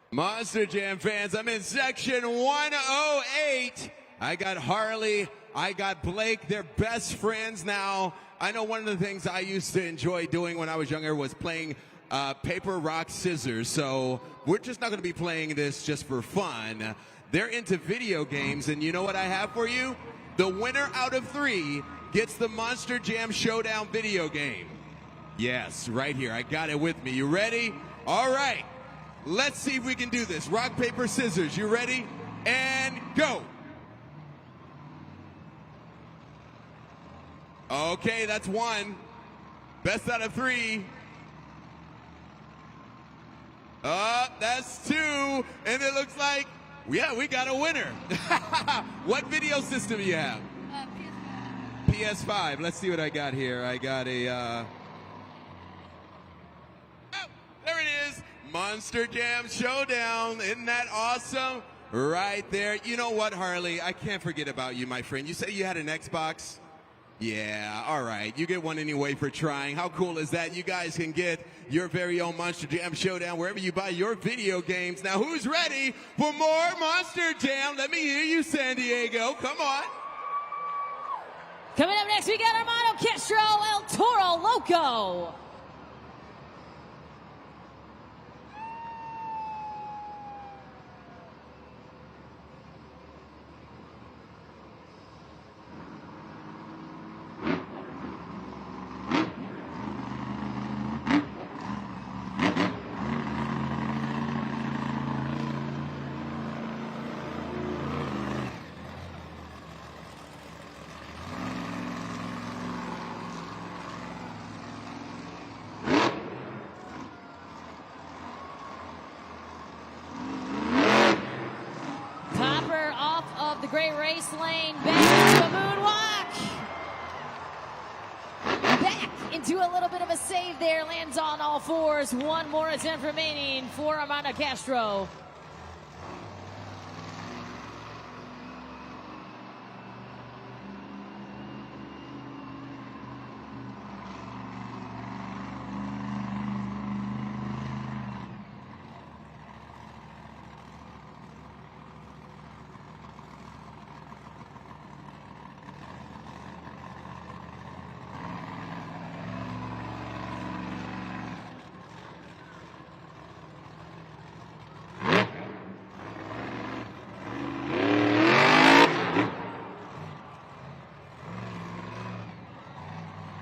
Monster Jam fans, I'm in section 108. I got Harley, I got Blake. They're best friends now. I know one of the things I used to enjoy doing when I was younger was playing paper, rock, scissors. So we're just not going to be playing this just for fun. They're into video games, and you know what I have for you? The winner out of 3 gets the Monster Jam Showdown video game. Yes, right here. I got it with me. You ready? All right. Let's see if we can do this. Rock, paper, scissors. You ready? And go. Okay, that's 1. Best out of 3. That's 2. And it looks like, yeah, we got a winner. What video system do you have? PS5. Let's see what I got here. I got a, oh, there it is. Monster Jam Showdown. Isn't that awesome? Right there. You know what, Harley? I can't forget about you, my friend. You said you had an Xbox? Yeah, all right. You get one anyway for trying. How cool is that? You guys can get your very own Monster Jam Showdown wherever you buy your video games. Now, who's ready for more Monster Jam? Let me hear you, San Diego. Come on. Coming up next, we got Armando Castro, El Toro Loco. the gray race lane, back into a moonwalk. Back into a little bit of a save there, lands on all fours. One more attempt remaining for Armando Castro.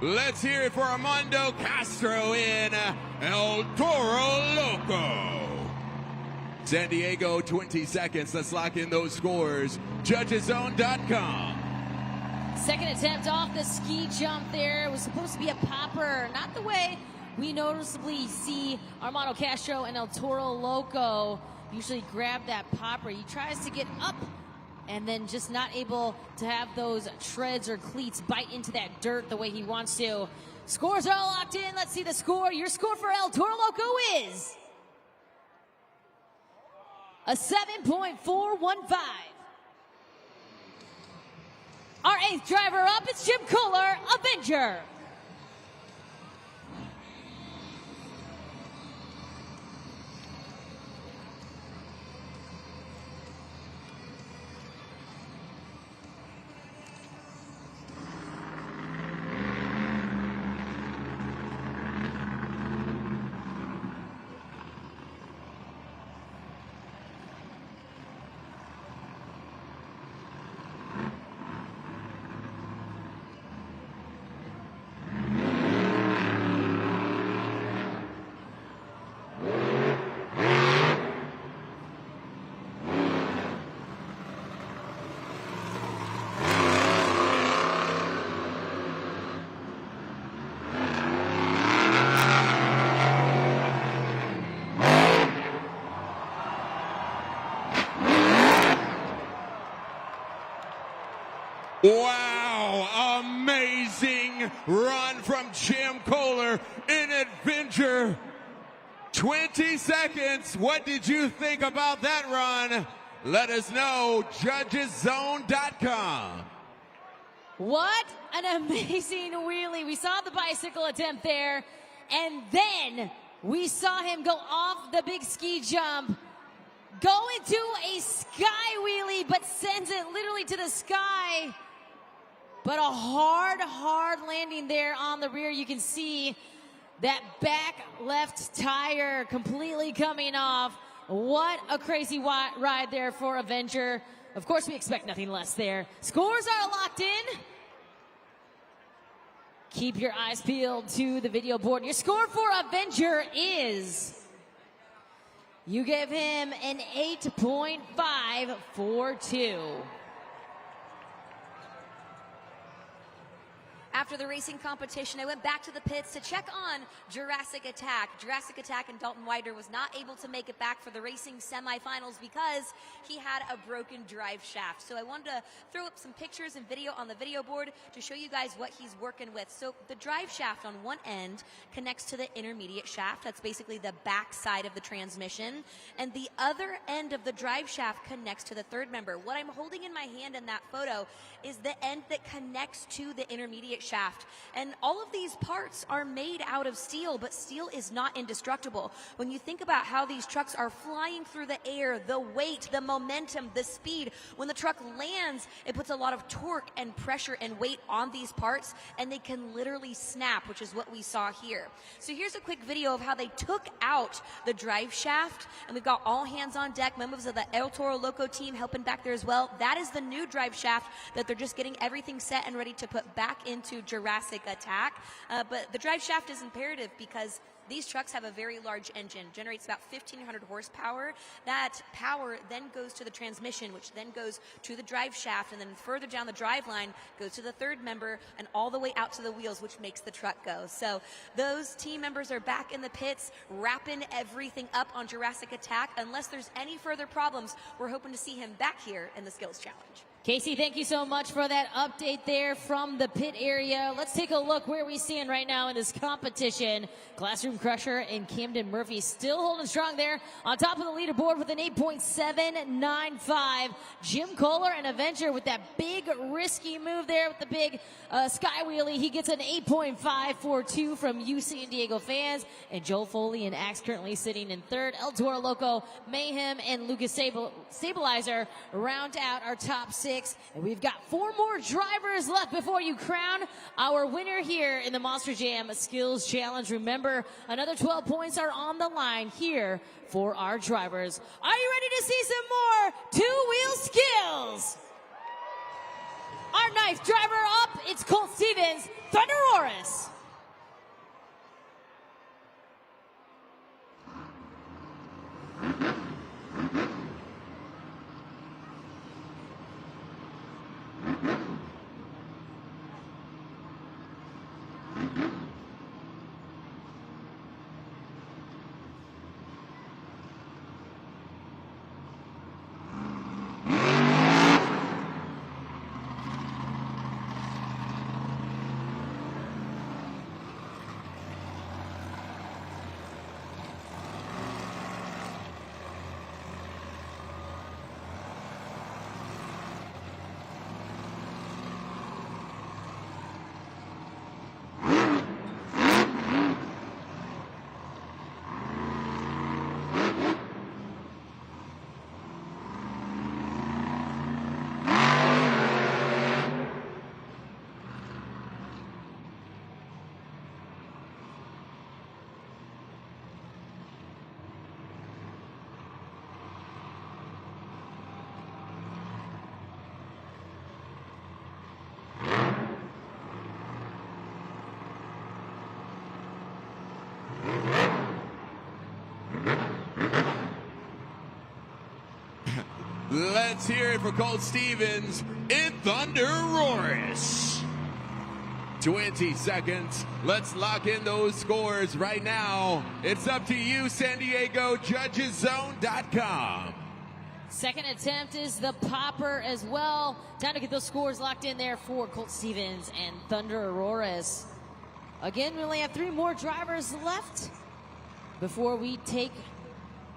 Let's hear it for Armando Castro in El Toro Loco. San Diego, 20 seconds. Let's lock in those scores. JudgesZone.com. Second attempt off the ski jump there. It was supposed to be a popper. Not the way we noticeably see Armando Castro and El Toro Loco usually grab that popper. He tries to get up and then just not able to have those treads or cleats bite into that dirt the way he wants to. Scores are all locked in. Let's see the score. Your score for El Toro Loco is a 7.415. Our eighth driver up is Jim Kohler, Avenger. Wow, amazing run from Jim Kohler in Avenger. 20 seconds. What did you think about that run? Let us know. JudgesZone.com. What an amazing wheelie. We saw the bicycle attempt there, and then we saw him go off the big ski jump, go into a sky wheelie, but sends it literally to the sky. But a hard landing there on the rear. You can see that back left tire completely coming off. What a crazy ride there for Avenger. Of course, we expect nothing less there. Scores are locked in. Keep your eyes peeled to the video board. Your score for Avenger is, you gave him an 8.542. After the racing competition, I went back to the pits to check on Jurassic Attack. Jurassic Attack and Dalton Wider was not able to make it back for the racing semifinals because he had a broken drive shaft. So I wanted to throw up some pictures and video on the video board to show you guys what he's working with. So the drive shaft on one end connects to the intermediate shaft. That's basically the back side of the transmission. And the other end of the drive shaft connects to the third member. What I'm holding in my hand in that photo is the end that connects to the intermediate shaft. And all of these parts are made out of steel, but steel is not indestructible. When you think about how these trucks are flying through the air, the weight, the momentum, the speed, when the truck lands, it puts a lot of torque and pressure and weight on these parts, and they can literally snap, which is what we saw here. So here's a quick video of how they took out the drive shaft, and we've got all hands on deck, members of the El Toro Loco team helping back there as well. That is the new drive shaft that they're just getting everything set and ready to put back into Jurassic Attack. But the drive shaft is imperative because These trucks have a very large engine, generates about 1,500 horsepower. That power then goes to the transmission, which then goes to the drive shaft, and then further down the drive line goes to the third member and all the way out to the wheels, which makes the truck go. So those team members are back in the pits, wrapping everything up on Jurassic Attack. Unless there's any further problems, we're hoping to see him back here in the Skills Challenge. Casey, thank you so much for that update there from the pit area. Let's take a look where we stand right now in this competition. Classroom Crusher and Camden Murphy still holding strong there on top of the leaderboard with an 8.795. Jim Kohler and Avenger with that big risky move there with the big sky wheelie. He gets an 8.542 from U San Diego fans. And Joe Foley and Axe currently sitting in third. El Toro Loco, Mayhem, and Lucas Stabilizer round out our top 6. And we've got 4 more drivers left before you crown our winner here in the Monster Jam Skills Challenge. Remember, another 12 points are on the line here for our drivers. Are you ready to see some more two-wheel skills? Our 9th driver up, it's Colt Stevens, Thunderoris. Let's hear it for Colt Stevens in Thunderoris. 20 seconds. Let's lock in those scores right now. It's up to you, San Diego, judgeszone.com. Second attempt is the popper as well. Time to get those scores locked in there for Colt Stevens and Thunderoris. Again, we only have 3 more drivers left before we take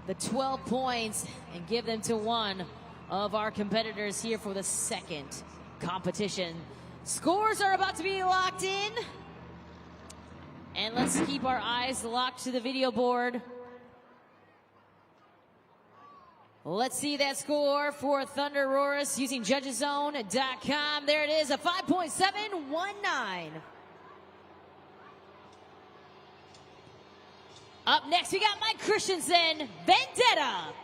the 12 points and give them to one of our competitors here for the second competition. Scores are about to be locked in. And let's keep our eyes locked to the video board. Let's see that score for Thunderoris using judgeszone.com. There it is, a 5.719. Up next, we got Mike Christensen, Vendetta.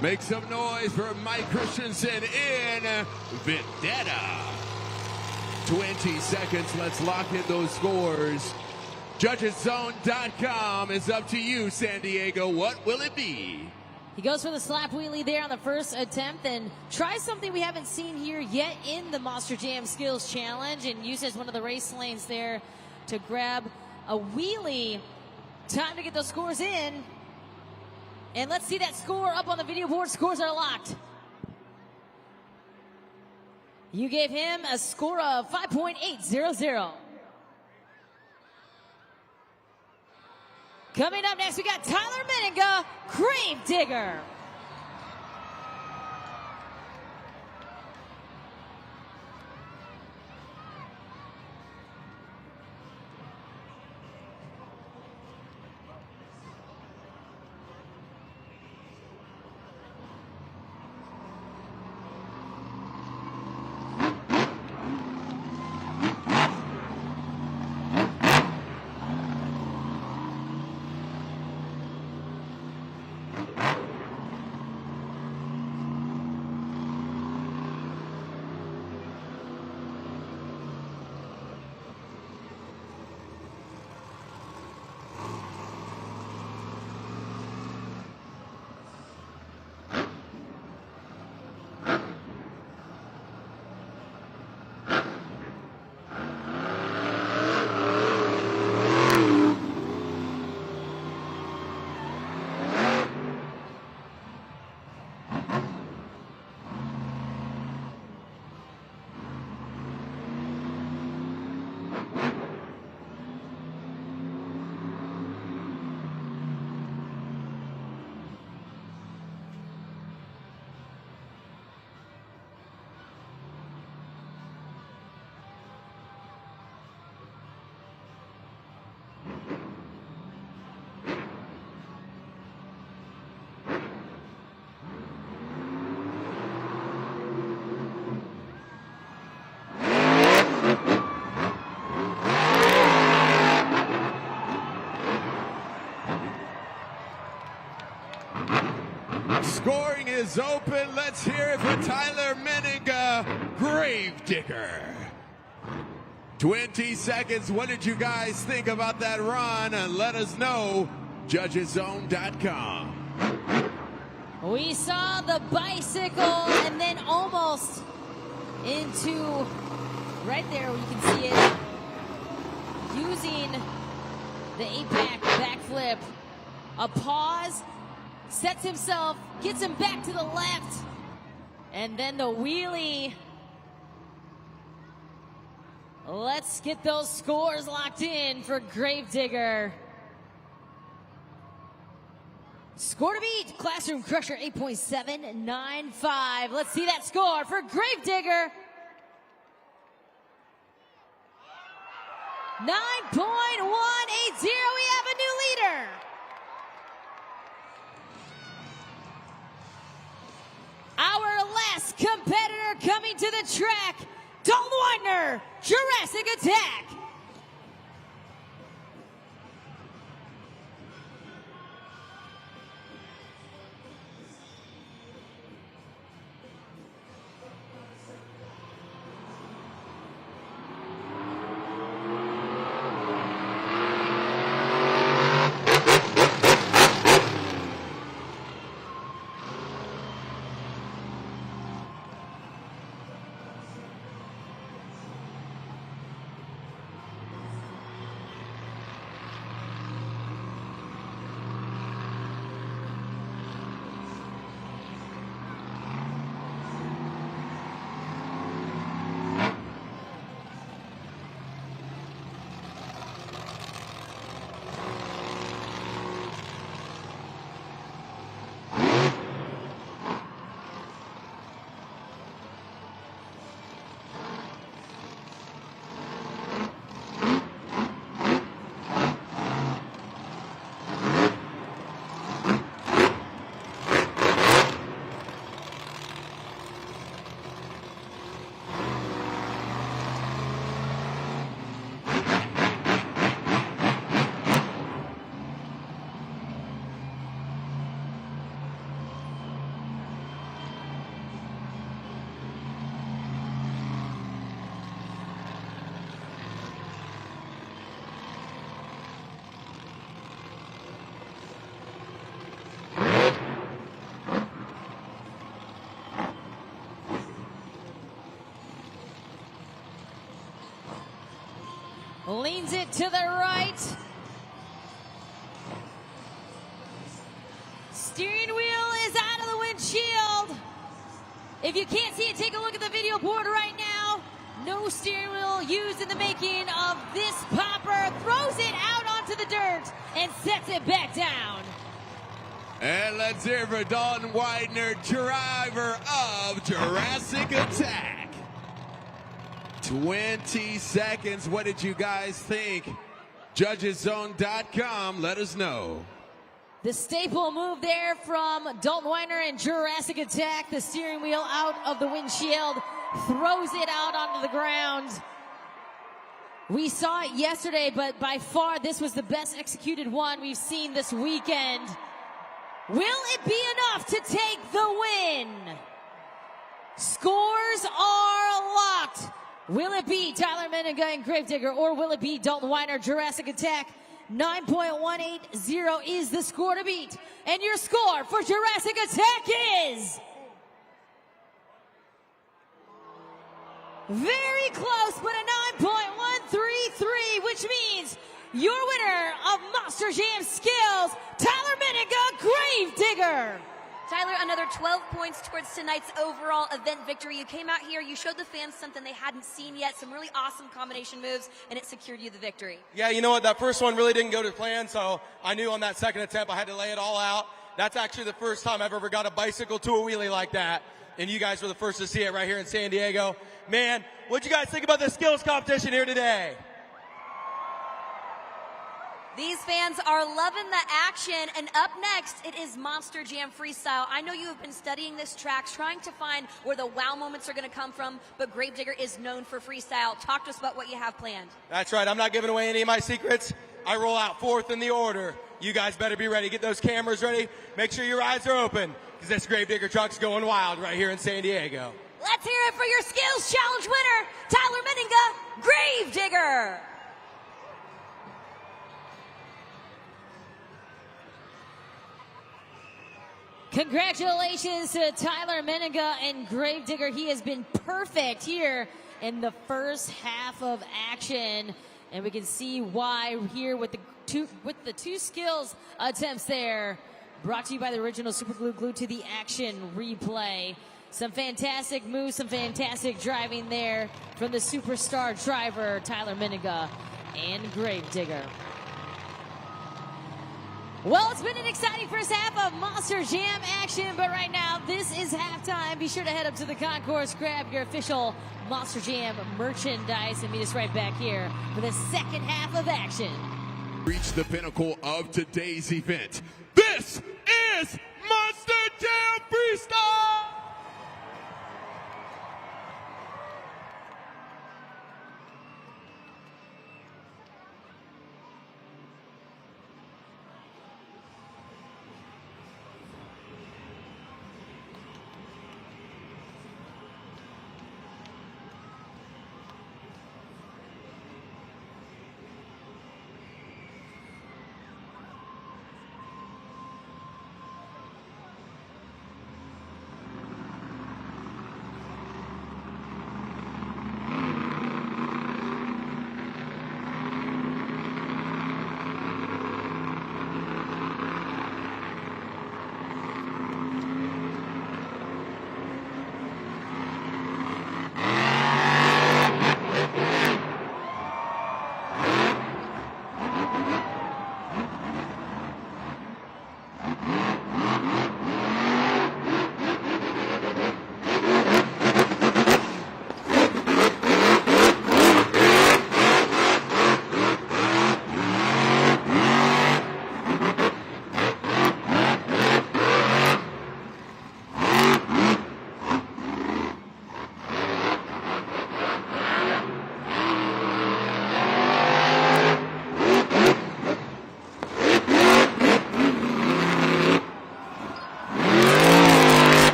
Make some noise for Mike Christensen in Vendetta. 20 seconds. Let's lock in those scores. JudgesZone.com is up to you, San Diego. What will it be? He goes for the slap wheelie there on the first attempt and tries something we haven't seen here yet in the Monster Jam Skills Challenge, and uses one of the race lanes there to grab a wheelie. Time to get those scores in. And let's see that score up on the video board. Scores are locked. You gave him a score of 5.800. Coming up next, we got Tyler Menninga, Grave Digger. Scoring is open. Let's hear it for Tyler Menninga, Grave Digger. 20 seconds. What did you guys think about that run? And let us know. JudgesZone.com. We saw the bicycle and then almost into right there where you can see it, using the 8-pack backflip. A pause, sets himself, gets him back to the left, and then the wheelie. Let's get those scores locked in for Grave Digger. Score to beat, Classroom Crusher 8.795. Let's see that score for Grave Digger. 9.180. We have a new leader. Our last competitor coming to the track, Dalton Widener, Jurassic Attack. Leans it to the right. Steering wheel is out of the windshield. If you can't see it, take a look at the video board right now. No steering wheel used in the making of this popper. Throws it out onto the dirt and sets it back down. And let's hear for Dalton Widener, driver of Jurassic Attack. 20 seconds. What did you guys think? JudgesZone.com, let us know. The staple move there from Dalton Widener and Jurassic Attack. The steering wheel out of the windshield. Throws it out onto the ground. We saw it yesterday, but by far this was the best executed one we've seen this weekend. Will it be enough to take the win? Scores are locked. Will it be Tyler Menninga and Gravedigger, or will it be Dalton Widener, Jurassic Attack? 9.180 is the score to beat. And your score for Jurassic Attack is... very close, but a 9.133, which means your winner of Monster Jam Skills, Tyler Menninga, Gravedigger. Tyler, another 12 points towards tonight's overall event victory. You came out here, you showed the fans something they hadn't seen yet, some really awesome combination moves, and it secured you the victory. Yeah, you know what? That first one really didn't go to plan, so I knew on that second attempt I had to lay it all out. That's actually the first time I've ever got a bicycle to a wheelie like that, and you guys were the first to see it right here in San Diego. Man, what'd you guys think about the skills competition here today? These fans are loving the action, and up next, it is Monster Jam Freestyle. I know you have been studying this track, trying to find where the wow moments are going to come from, but Gravedigger is known for freestyle. Talk to us about what you have planned. That's right. I'm not giving away any of my secrets. I roll out fourth in the order. You guys better be ready. Get those cameras ready. Make sure your eyes are open, because this Gravedigger truck's going wild right here in San Diego. Let's hear it for your Skills Challenge winner, Tyler Menninga, Gravedigger. Congratulations to Tyler Menninga and Gravedigger. He has been perfect here in the first half of action, and we can see why here with the two skills attempts there. Brought to you by the original Super Glue, glued to the action replay. Some fantastic moves, some fantastic driving there from the superstar driver Tyler Menninga and Gravedigger. Well, it's been an exciting first half of Monster Jam action, but right now, this is halftime. Be sure to head up to the concourse, grab your official Monster Jam merchandise, and meet us right back here for the second half of action. Reach the pinnacle of today's event. This is Monster Jam Freestyle!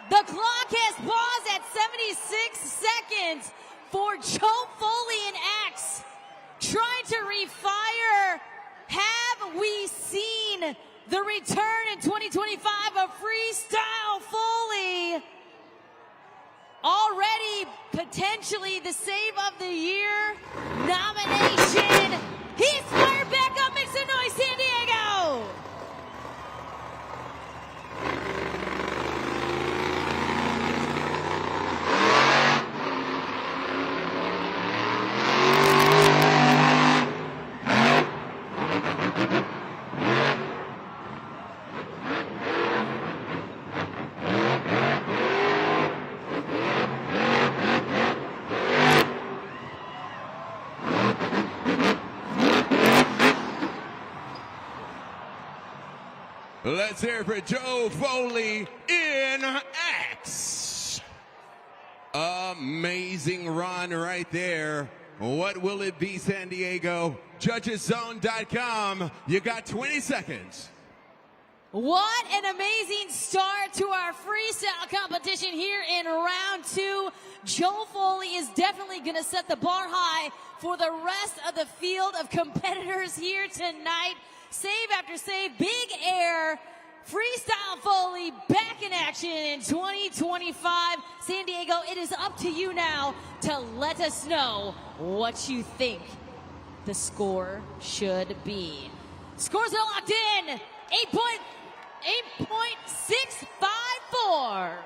The clock has paused at 76 seconds for Joe Foley and X trying to refire. Have we seen the return in 2025 of Freestyle full already potentially the Save of the Year nomination. He's fired back up. Make some noise, San Diego. Let's hear it for Joe Foley in X. Amazing run right there. What will it be, San Diego? Judgeszone.com. You got 20 seconds. What an amazing start to our freestyle competition here in round 2. Joe Foley is definitely going to set the bar high for the rest of the field of competitors here tonight. Save after save, big air, freestyle Foley back in action in 2025. San Diego, it is up to you now to let us know what you think the score should be. Scores are locked in, 8.654.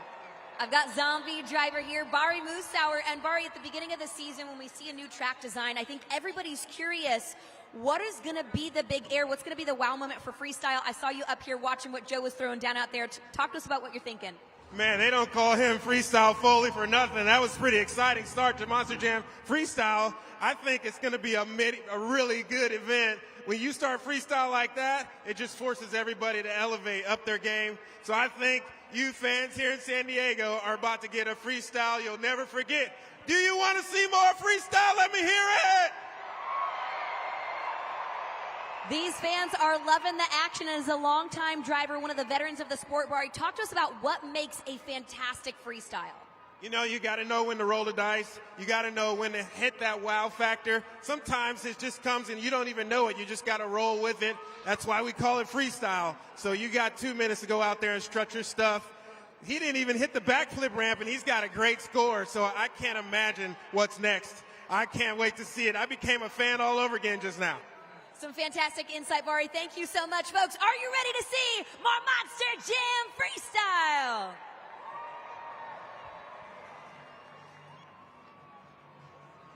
I've got Zombie Driver here, Bari Moosauer, and Bari, at the beginning of the season when we see a new track design, I think everybody's curious, what is going to be the big air? What's going to be the wow moment for freestyle? I saw you up here watching what Joe was throwing down out there. Talk to us about what you're thinking. Man, they don't call him Freestyle Foley for nothing. That was a pretty exciting start to Monster Jam Freestyle. I think it's going to be a really good event. When you start freestyle like that, it just forces everybody to elevate up their game. So I think you fans here in San Diego are about to get a freestyle you'll never forget. Do you want to see more freestyle? Let me hear it. These fans are loving the action, and as a longtime driver, one of the veterans of the sport, Bari, talk to us about what makes a fantastic freestyle. You know, you got to know when to roll the dice. You got to know when to hit that wow factor. Sometimes it just comes and you don't even know it. You just got to roll with it. That's why we call it freestyle. So you got 2 minutes to go out there and strut your stuff. He didn't even hit the backflip ramp, and he's got a great score. So I can't imagine what's next. I can't wait to see it. I became a fan all over again just now. Some fantastic insight, Bari. Thank you so much, folks. Are you ready to see more Monster Jam Freestyle?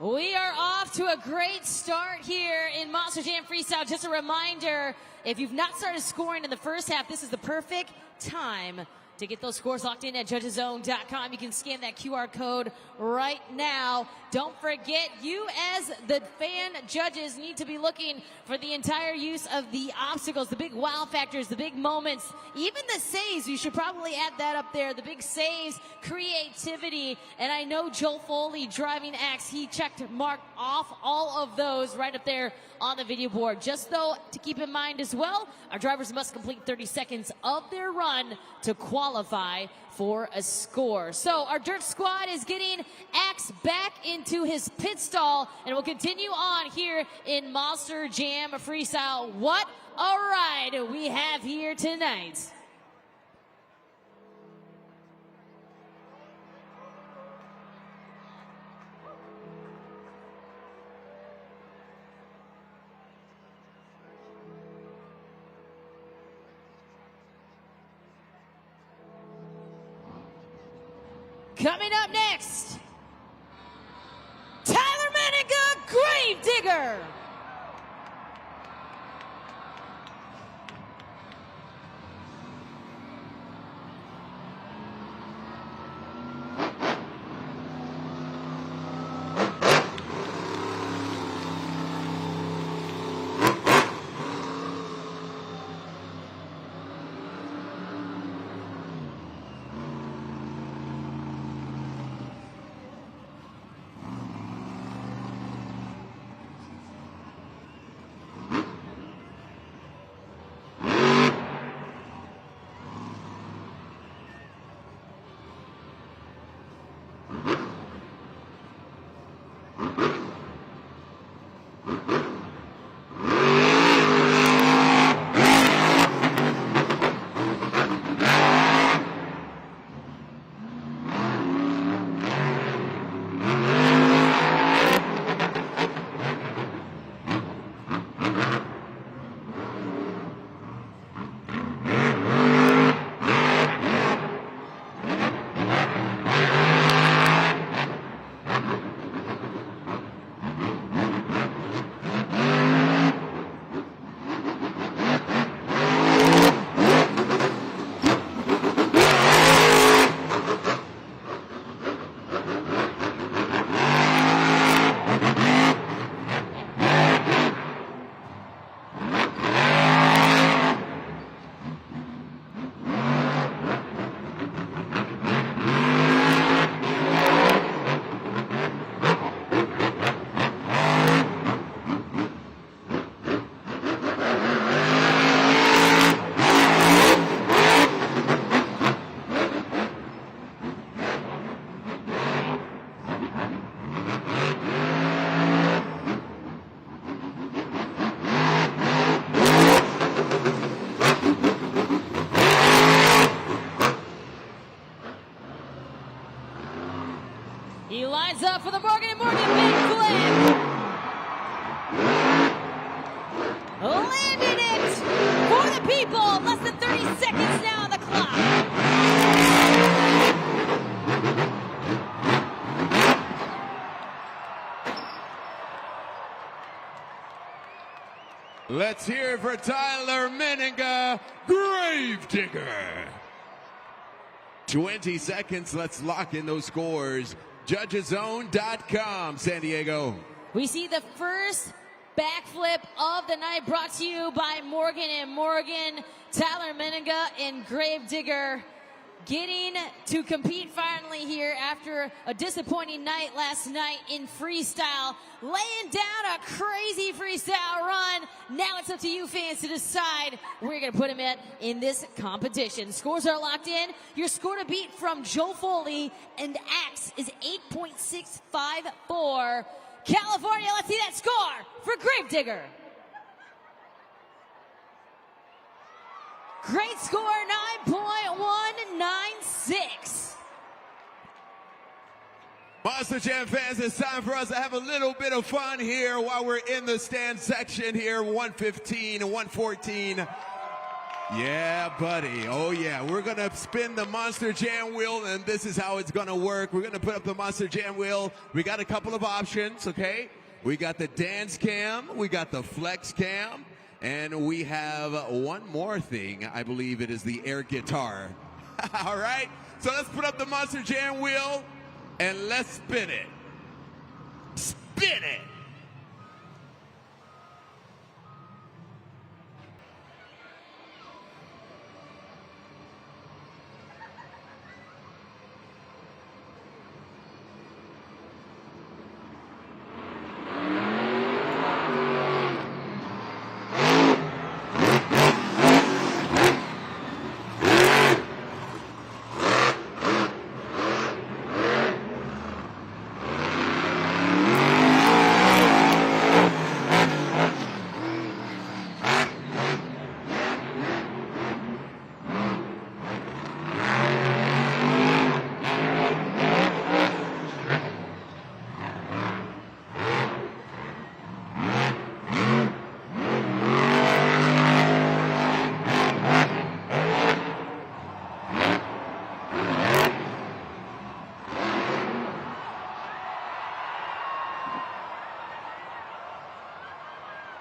We are off to a great start here in Monster Jam Freestyle. Just a reminder, if you've not started scoring in the first half, this is the perfect time to get those scores locked in at Judgeszone.com. You can scan that QR code right now. Don't forget, you as the fan judges need to be looking for the entire use of the obstacles, the big wow factors, the big moments, even the saves. You should probably add that up there. The big saves, creativity, and I know Joe Foley driving X, he marked off all of those right up there on the video board. Just though, to keep in mind as well, our drivers must complete 30 seconds of their run to qualify for a score. So our dirt squad is getting Axe back into his pit stall, and we'll continue on here in Monster Jam Freestyle. What a ride we have here tonight. Coming up next, Tyler Maniga, Gravedigger. Hands up for the Morgan & Morgan big flip. Landed it for the people. Less than 30 seconds now on the clock. Let's hear it for Tyler Menninga, Gravedigger. 20 seconds, let's lock in those scores. Judgeszone.com, San Diego. We see the first backflip of the night brought to you by Morgan & Morgan. Tyler Menninga and Gravedigger getting to compete finally here after a disappointing night last night in freestyle. Laying down a crazy freestyle run. Now it's up to you fans to decide where you're going to put him in this competition. Scores are locked in. Your score to beat from Joe Foley and Axe is 8.654. California, let's see that score for Gravedigger. Great score, 9.196. Monster Jam fans, it's time for us to have a little bit of fun here while we're in the stand section here, 115 and 114. Yeah, buddy. Oh, yeah. We're going to spin the Monster Jam wheel, and this is how it's going to work. We're going to put up the Monster Jam wheel. We got a couple of options, okay? We got the dance cam. We got the flex cam. And we have one more thing. I believe it is the air guitar. All right? So let's put up the Monster Jam wheel, and let's spin it. Spin it!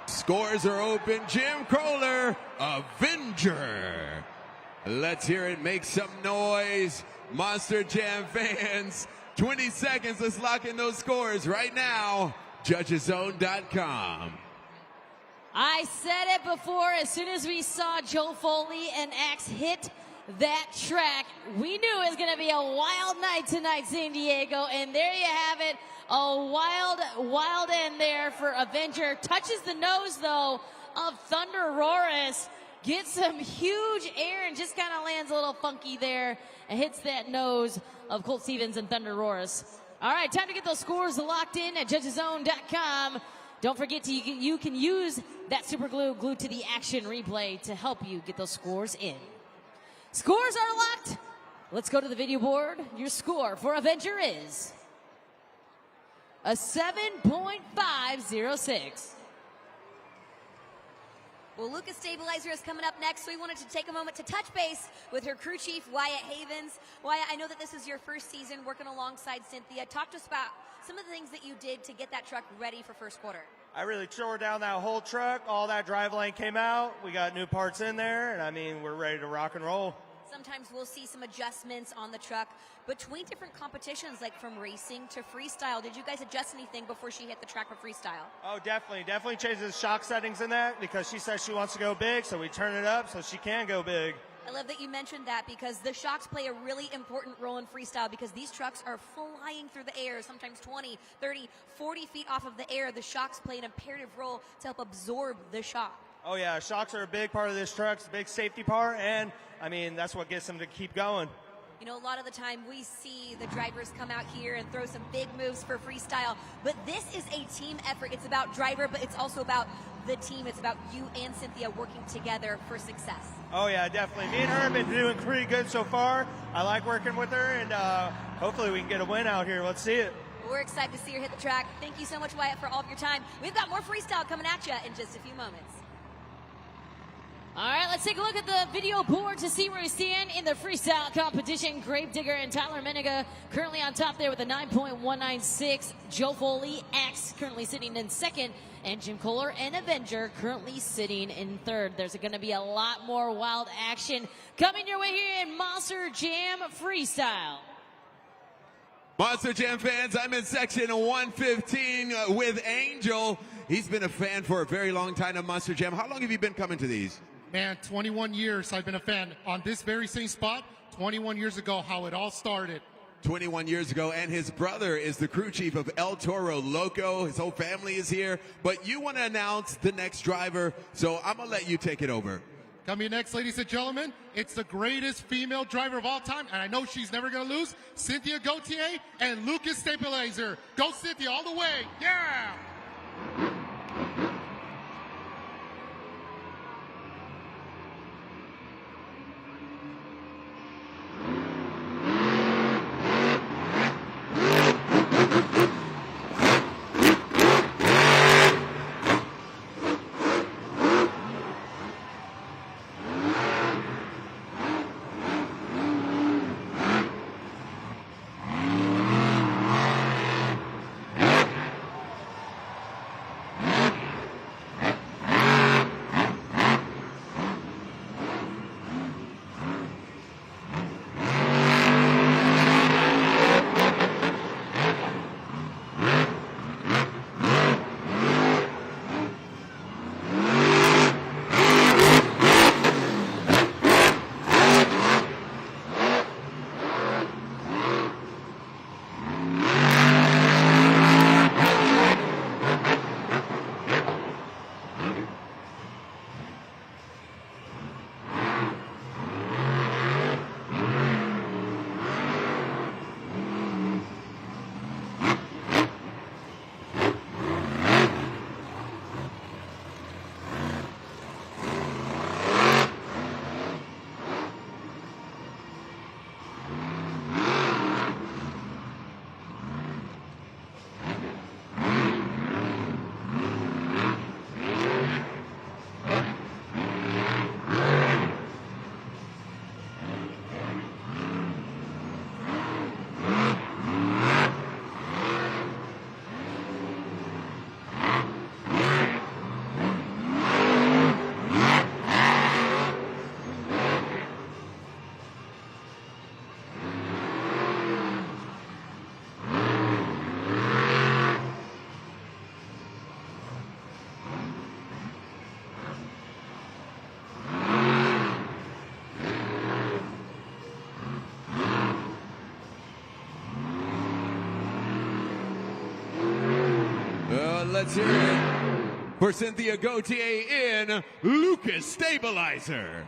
Scores are open. Jim Kroller, Avenger. Let's hear it. Make some noise. Monster Jam fans. 20 seconds. Let's lock in those scores right now. Judgeszone.com. I said it before. As soon as we saw Joe Foley and Axe hit that track, we knew it was going to be a wild night tonight, San Diego. And there you have it. A wild, wild end there for Avenger. Touches the nose, though, of Thunder Roris. Gets some huge air and just kind of lands a little funky there and hits that nose of Colt Stevens and Thunder Roris. All right, time to get those scores locked in at Judgeszone.com. Don't forget you can use that super glue glued to the action replay to help you get those scores in. Scores are locked. Let's go to the video board. Your score for Avenger is a 7.506. Well, Lucas Stabilizer is coming up next. We wanted to take a moment to touch base with her crew chief, Wyatt Havens. Wyatt, I know that this is your first season working alongside Cynthia. Talk to us about some of the things that you did to get that truck ready for first quarter. I really tore down that whole truck. All that drive lane came out. We got new parts in there, and I mean, we're ready to rock and roll. Sometimes we'll see some adjustments on the truck between different competitions, like from racing to freestyle. Did you guys adjust anything before she hit the track for freestyle? Oh, definitely. Definitely changed the shock settings in that because she says she wants to go big, so we turn it up so she can go big. I love that you mentioned that because the shocks play a really important role in freestyle because these trucks are flying through the air, sometimes 20, 30, 40 feet off of the air. The shocks play an imperative role to help absorb the shock. Oh, yeah. Shocks are a big part of this truck. It's a big safety part, and, I mean, that's what gets them to keep going. You know, a lot of the time we see the drivers come out here and throw some big moves for freestyle, but this is a team effort. It's about driver, but it's also about the team. It's about you and Cynthia working together for success. Oh, yeah, definitely. Me and her have been doing pretty good so far. I like working with her, and hopefully we can get a win out here. Let's see it. We're excited to see her hit the track. Thank you so much, Wyatt, for all of your time. We've got more freestyle coming at you in just a few moments. All right, let's take a look at the video board to see where we stand in the freestyle competition. Gravedigger and Tyler Menega currently on top there with a 9.196. Joe Foley, X, currently sitting in second. And Jim Kohler and Avenger currently sitting in third. There's going to be a lot more wild action coming your way here in Monster Jam Freestyle. Monster Jam fans, I'm in section 115 with Angel. He's been a fan for a very long time of Monster Jam. How long have you been coming to these? Man, 21 years I've been a fan. On this very same spot, 21 years ago, how it all started. 21 years ago, and his brother is the crew chief of El Toro Loco. His whole family is here, but you want to announce the next driver, so I'm going to let you take it over. Coming next, ladies and gentlemen, it's the greatest female driver of all time, and I know she's never going to lose, Cynthia Gauthier and Lucas Stabilizer. Go Cynthia all the way, yeah! Let's hear it for Cynthia Gauthier in Lucas Stabilizer.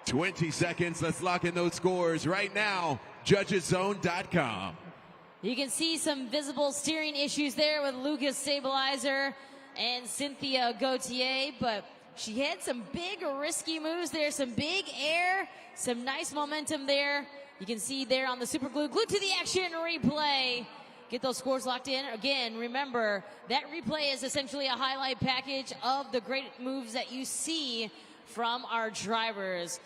20 seconds. Let's lock in those scores right now. JudgesZone.com. You can see some visible steering issues there with Lucas Stabilizer and Cynthia Gauthier, but she had some big risky moves there, some big air, some nice momentum there. You can see there on the super glue, glued to the action replay. Get those scores locked in. Again, remember, that replay is essentially a highlight package of the great moves that you see from our drivers.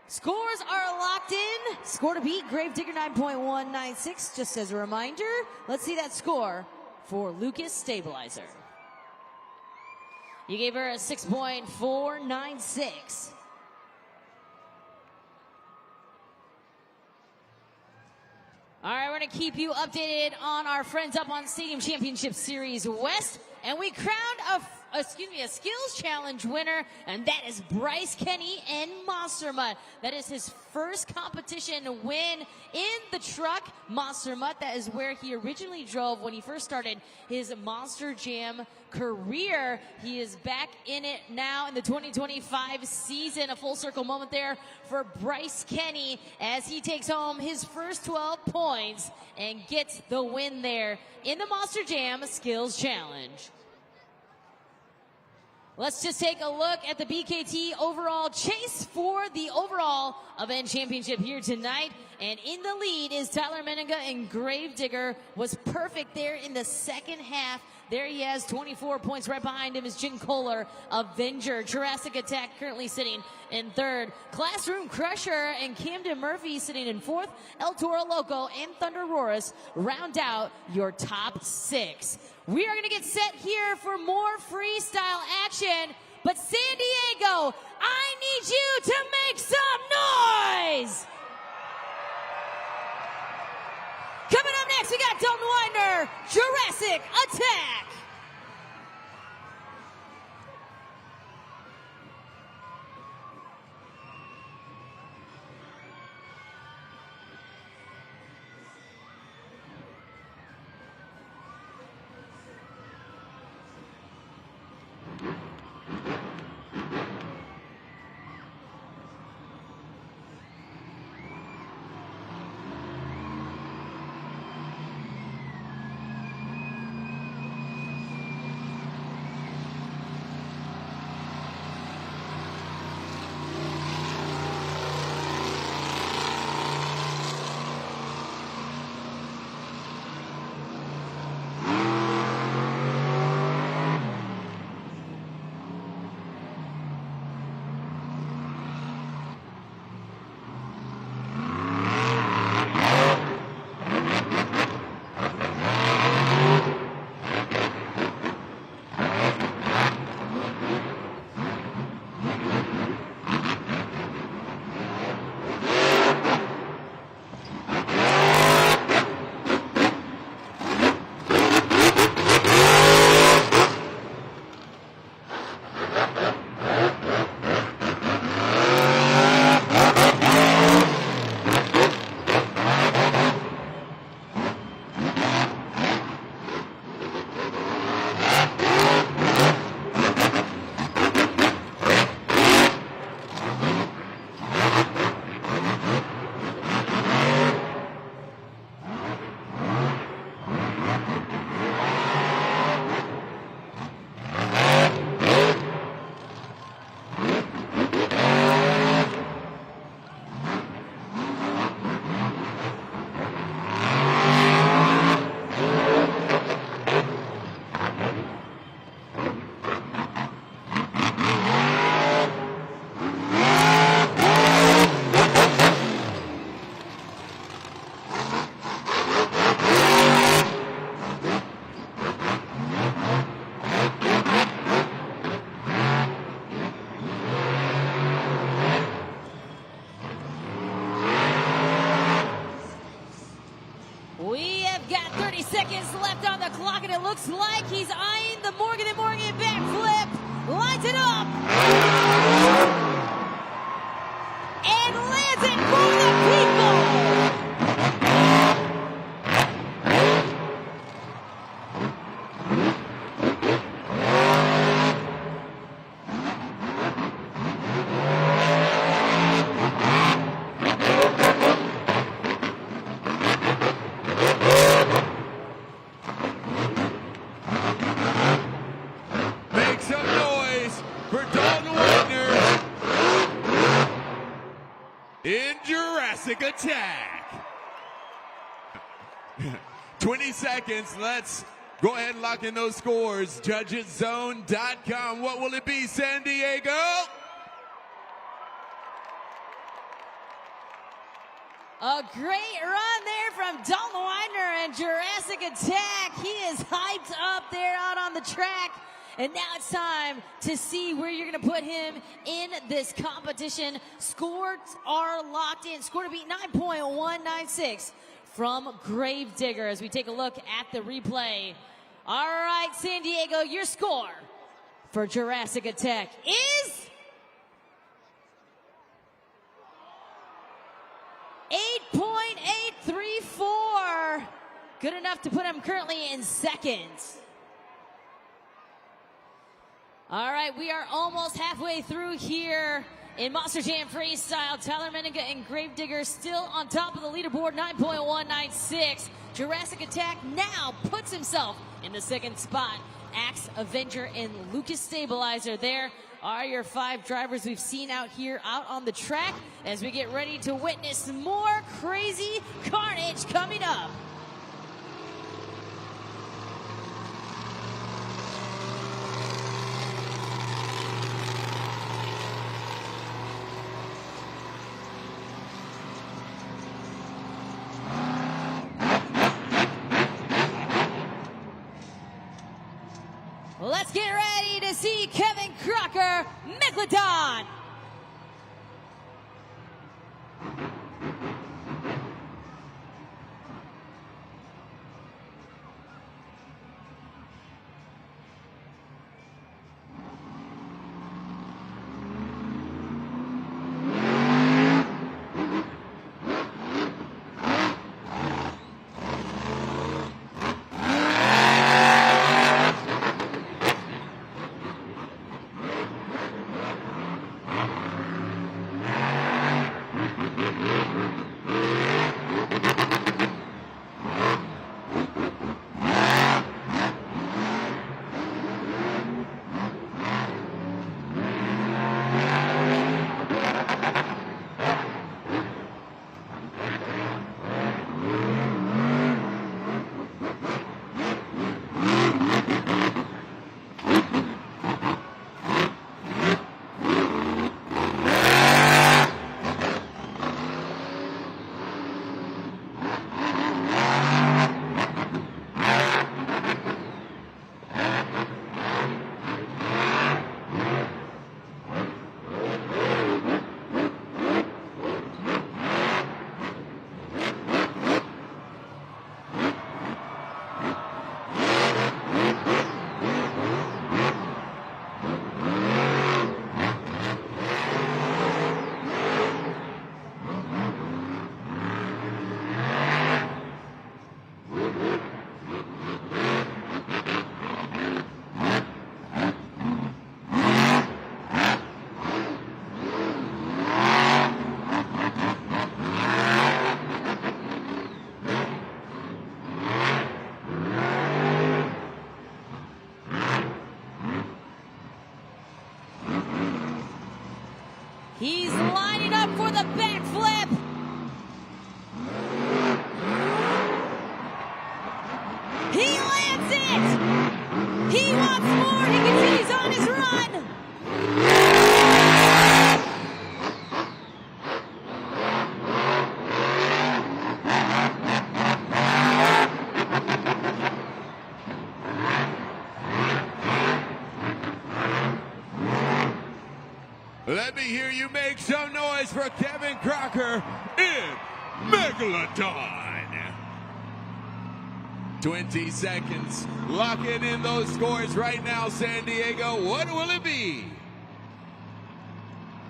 Scores are locked in. Score to beat, Gravedigger 9.196. Just as a reminder, let's see that score for Lucas Stabilizer. You gave her a 6.496. All right, we're going to keep you updated on our Friends Up on Stadium Championship Series West. And we crowned a skills challenge winner, and that is Bryce Kenny and Monster Mutt. That is his first competition win in the truck. Monster Mutt, that is where he originally drove when he first started his Monster Jam career. He is back in it now in the 2025 season. A full circle moment there for Bryce Kenny as he takes home his first 12 points and gets the win there in the Monster Jam Skills Challenge. Let's just take a look at the BKT overall chase for the overall event championship here tonight. And in the lead is Tyler Menninga, and Gravedigger was perfect there in the second half. There he has 24 points. Right behind him is Jim Kohler, Avenger. Jurassic Attack currently sitting in third. Classroom Crusher and Camden Murphy sitting in fourth. El Toro Loco and Thunder Roris round out your top 6. We are going to get set here for more freestyle action. But San Diego, I need you to make some noise! Coming up next, we got Dalton Widener, Jurassic Attack. Seconds left on the clock, and it looks like he's eyeing the Morgan & Morgan backflip. Lines it up. And lands it for the people. In Jurassic Attack. 20 seconds. Let's go ahead and lock in those scores. Judgeszone.com. What will it be, San Diego? A great run there from Dalton Widener and Jurassic Attack. He is hyped up there out on the track. And now it's time to see where you're going to put him in this competition. Scores are locked in. Score to beat 9.196 from Gravedigger as we take a look at the replay. All right, San Diego, your score for Jurassic Attack is 8.834. Good enough to put him currently in second. All right, we are almost halfway through here in Monster Jam Freestyle. Tyler Menninga and Gravedigger still on top of the leaderboard, 9.196. Jurassic Attack now puts himself in the second spot. Axe Avenger, and Lucas Stabilizer. There are your 5 drivers we've seen out here out on the track as we get ready to witness more crazy carnage coming up. Let's get ready to see Kevin Crocker, Megalodon. He's lining up for the backflip. He lands it. He wants more. He continues on his run. Let me hear you make some noise for Kevin Crocker in Megalodon. 20 seconds. Locking in those scores right now, San Diego. What will it be?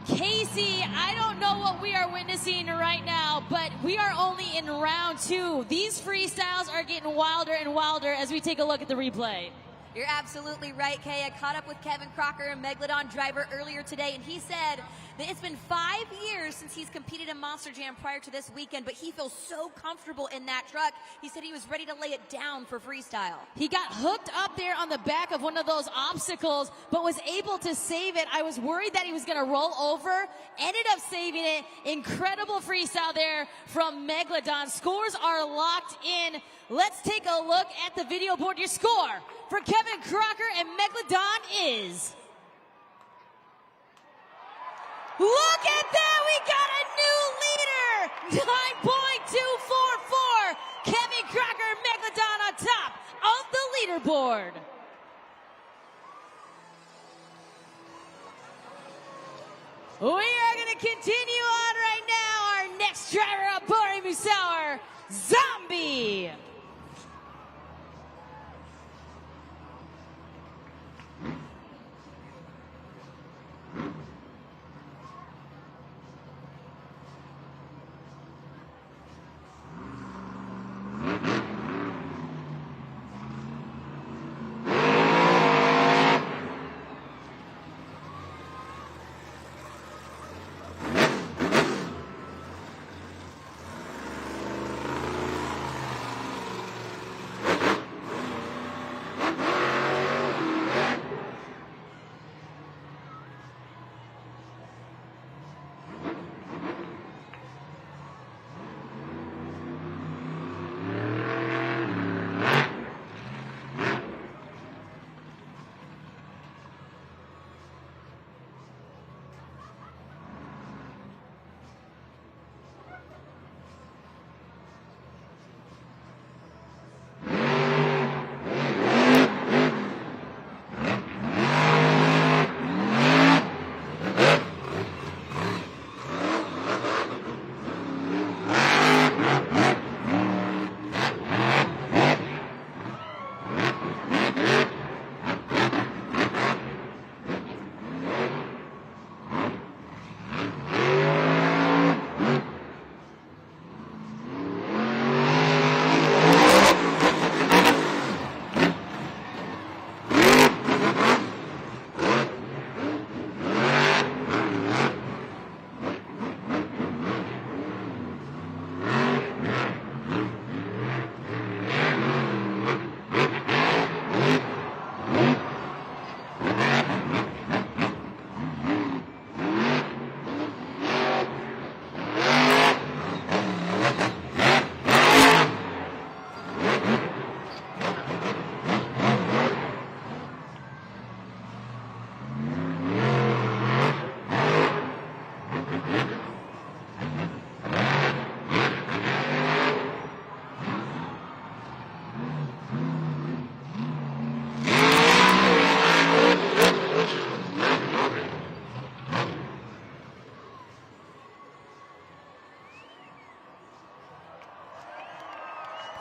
Casey, I don't know what we are witnessing right now, but we are only in round 2. These freestyles are getting wilder and wilder as we take a look at the replay. You're absolutely right, Kay. I caught up with Kevin Crocker, a Megalodon driver, earlier today, and he said that it's been 5 years since he's competed in Monster Jam prior to this weekend, but he feels so comfortable in that truck. He said he was ready to lay it down for freestyle. He got hooked up there on the back of one of those obstacles, but was able to save it. I was worried that he was going to roll over, ended up saving it. Incredible freestyle there from Megalodon. Scores are locked in. Let's take a look at the video board. Your score for Kevin Crocker and Megalodon is... Look at that! We got a new leader! 9.244! Kevin Crocker and Megalodon on top of the leaderboard. We are going to continue on right now. Our next driver, Abari Musauer, Zombie.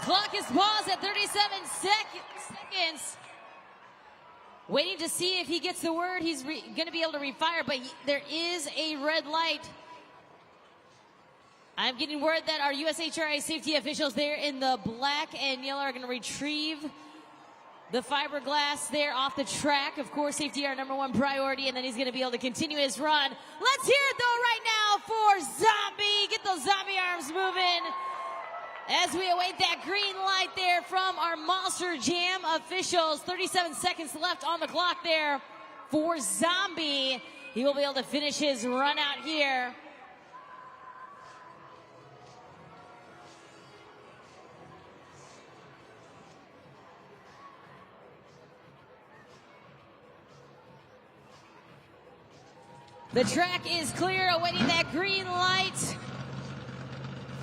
Clock is paused at 37 seconds. Waiting to see if he gets the word. He's going to be able to refire, but there is a red light. I'm getting word that our USHRA safety officials there in the black and yellow are going to retrieve the fiberglass there off the track. Of course, safety our #1 priority, and then he's going to be able to continue his run. Let's hear it, though, right now for Zombie. Get those zombie arms moving as we await that green light there from our Monster Jam officials. 37 seconds left on the clock there for Zombie. He will be able to finish his run out here. The track is clear, awaiting that green light.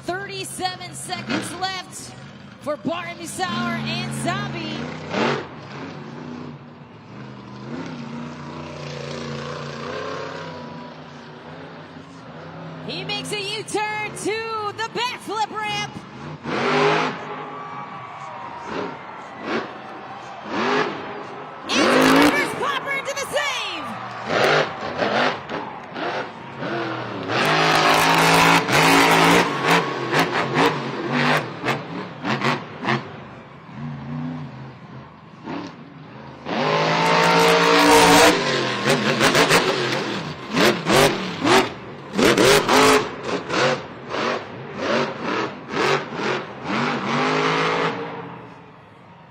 37 seconds left for Barton Musauer and Zombie. He makes a U-turn to the backflip ramp. Into the reverse popper, into the save.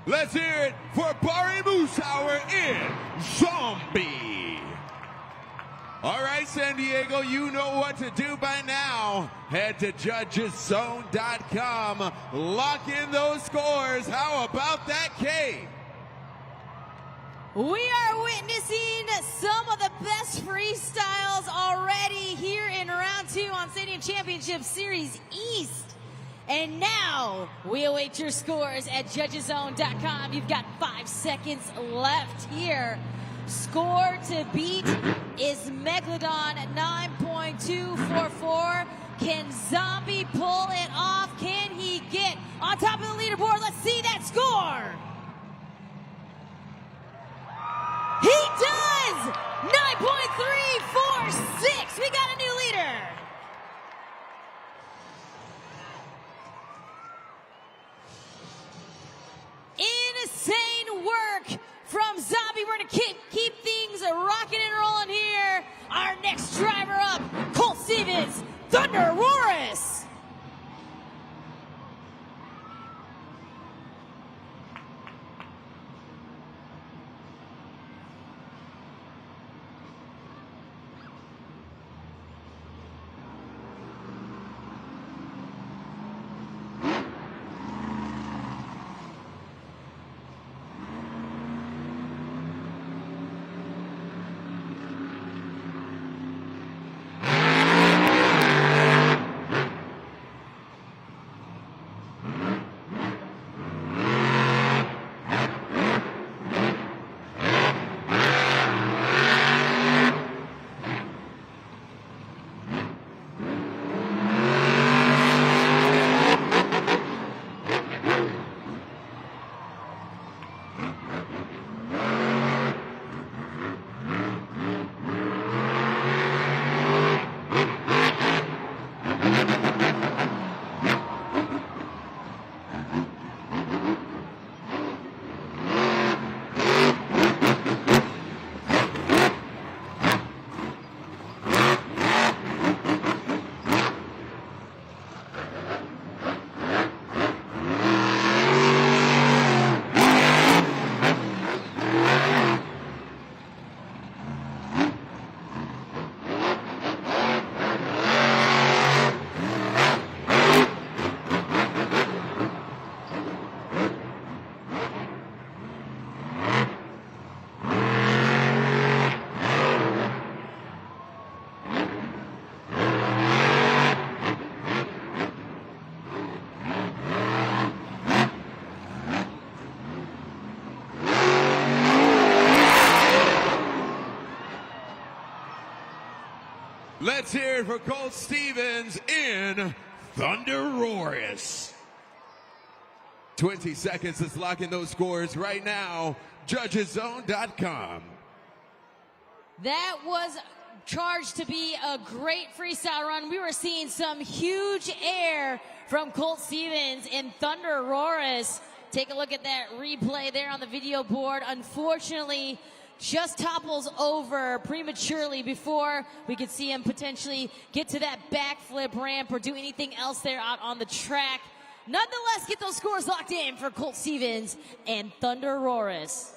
Let's hear it for Barry Musauer in Zombie. All right, San Diego, you know what to do by now. Head to judgeszone.com. Lock in those scores. How about that, Kay? We are witnessing some of the best freestyles already here in round 2 on Stadium Championship Series East. And now we await your scores at judgeszone.com. You've got 5 seconds left here. Score to beat is Megalodon at 9.244. Can Zombie pull it off? Can he get on top of the leaderboard? Let's see that score. He does! 9.346. We got a new leader. Insane work from Zombie. We're going to keep things rocking and rolling here. Our next driver up, Colt Stevens, Thunder Roaris. Let's hear it for Colt Stevens in Thunder Roaris. 20 seconds. Let's lock in those scores right now. JudgesZone.com. That was charged to be a great freestyle run. We were seeing some huge air from Colt Stevens and Thunder Roris. Take a look at that replay there on the video board. Unfortunately, just topples over prematurely before we could see him potentially get to that backflip ramp or do anything else there out on the track. Nonetheless, get those scores locked in for Colt Stevens and Thunder Roris.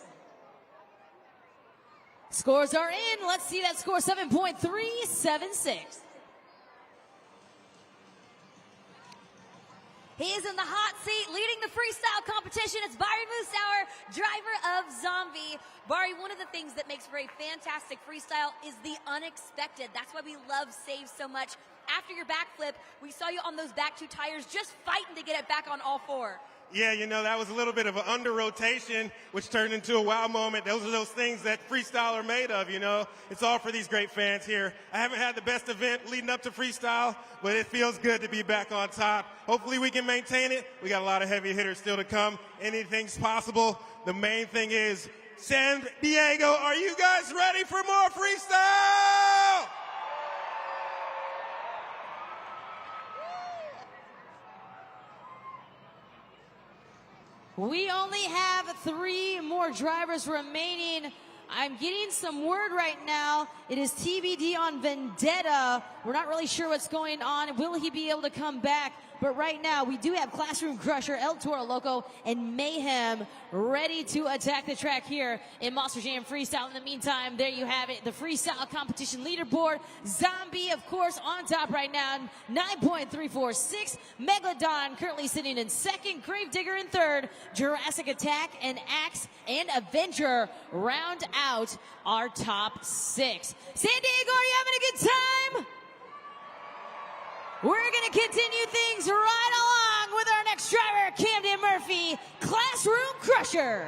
Scores are in. Let's see that score, 7.376. He is in the hot seat leading the freestyle competition. It's Barry Moosauer, driver of Zombie. Barry, one of the things that makes for a fantastic freestyle is the unexpected. That's why we love saves so much. After your backflip, we saw you on those back two tires just fighting to get it back on all four. Yeah, you know, that was a little bit of an under rotation, which turned into a wow moment. Those are those things that freestyle are made of, you know. It's all for these great fans here. I haven't had the best event leading up to freestyle, but it feels good to be back on top. Hopefully we can maintain it. We got a lot of heavy hitters still to come. Anything's possible. The main thing is, San Diego, are you guys ready for more freestyle? We only have 3 more drivers remaining. I'm getting some word right now. It is TBD on Vendetta. We're not really sure what's going on. Will he be able to come back? But right now, we do have Classroom Crusher, El Toro Loco, and Mayhem ready to attack the track here in Monster Jam Freestyle. In the meantime, there you have it, the freestyle competition leaderboard. Zombie, of course, on top right now, 9.346. Megalodon currently sitting in second. Gravedigger in third. Jurassic Attack and Axe and Avenger round out our top 6. San Diego, are you having a good time? We're going to continue things right along with our next driver, Camden Murphy, Classroom Crusher.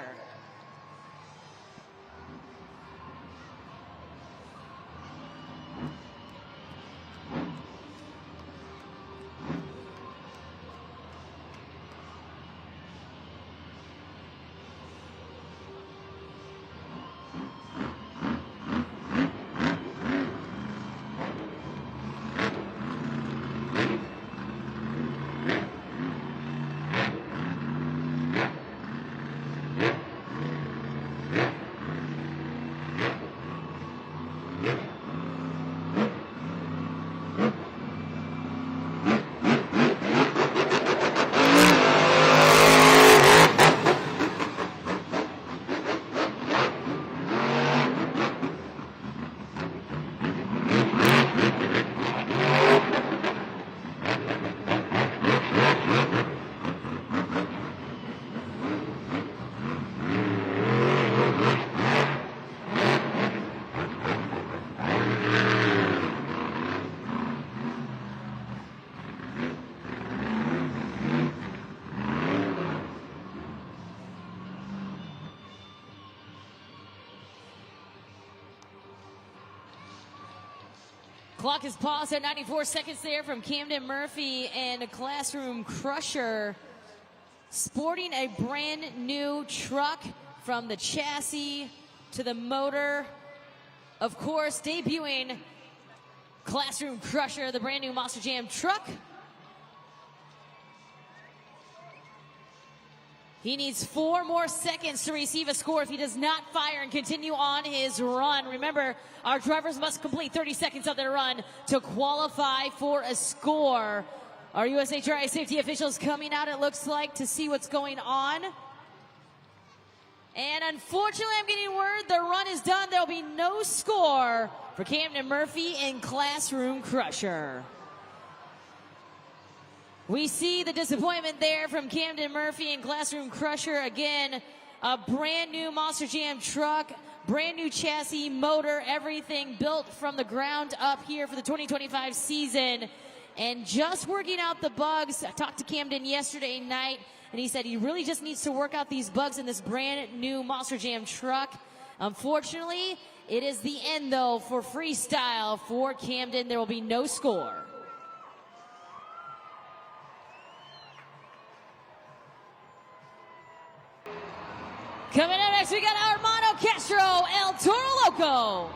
Clock is paused at 94 seconds there from Camden Murphy and a Classroom Crusher sporting a brand new truck from the chassis to the motor. Of course, debuting Classroom Crusher, the brand new Monster Jam truck. He needs 4 more seconds to receive a score if he does not fire and continue on his run. Remember, our drivers must complete 30 seconds of their run to qualify for a score. Our USHRI safety officials coming out, it looks like, to see what's going on. And unfortunately, I'm getting word the run is done. There'll be no score for Camden Murphy and Classroom Crusher. We see the disappointment there from Camden Murphy and Classroom Crusher. Again, a brand new Monster Jam truck, brand new chassis, motor, everything built from the ground up here for the 2025 season. And just working out the bugs. I talked to Camden yesterday night, and he said he really just needs to work out these bugs in this brand new Monster Jam truck. Unfortunately, it is the end, though, for freestyle for Camden. There will be no score. Coming up next, we got Armando Castro, El Toro Loco.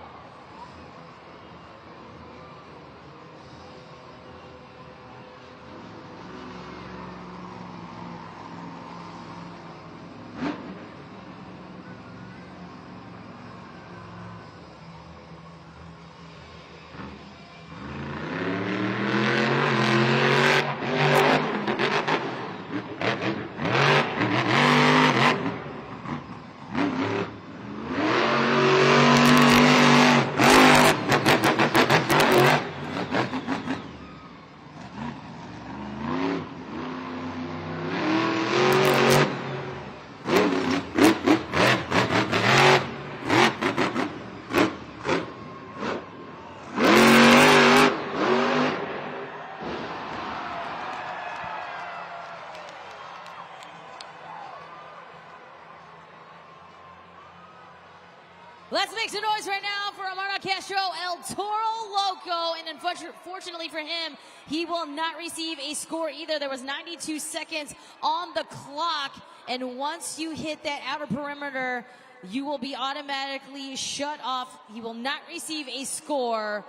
Let's make some noise right now for Armando Castro, El Toro Loco. And unfortunately for him, he will not receive a score either. There was 92 seconds on the clock. And once you hit that outer perimeter, you will be automatically shut off. He will not receive a score.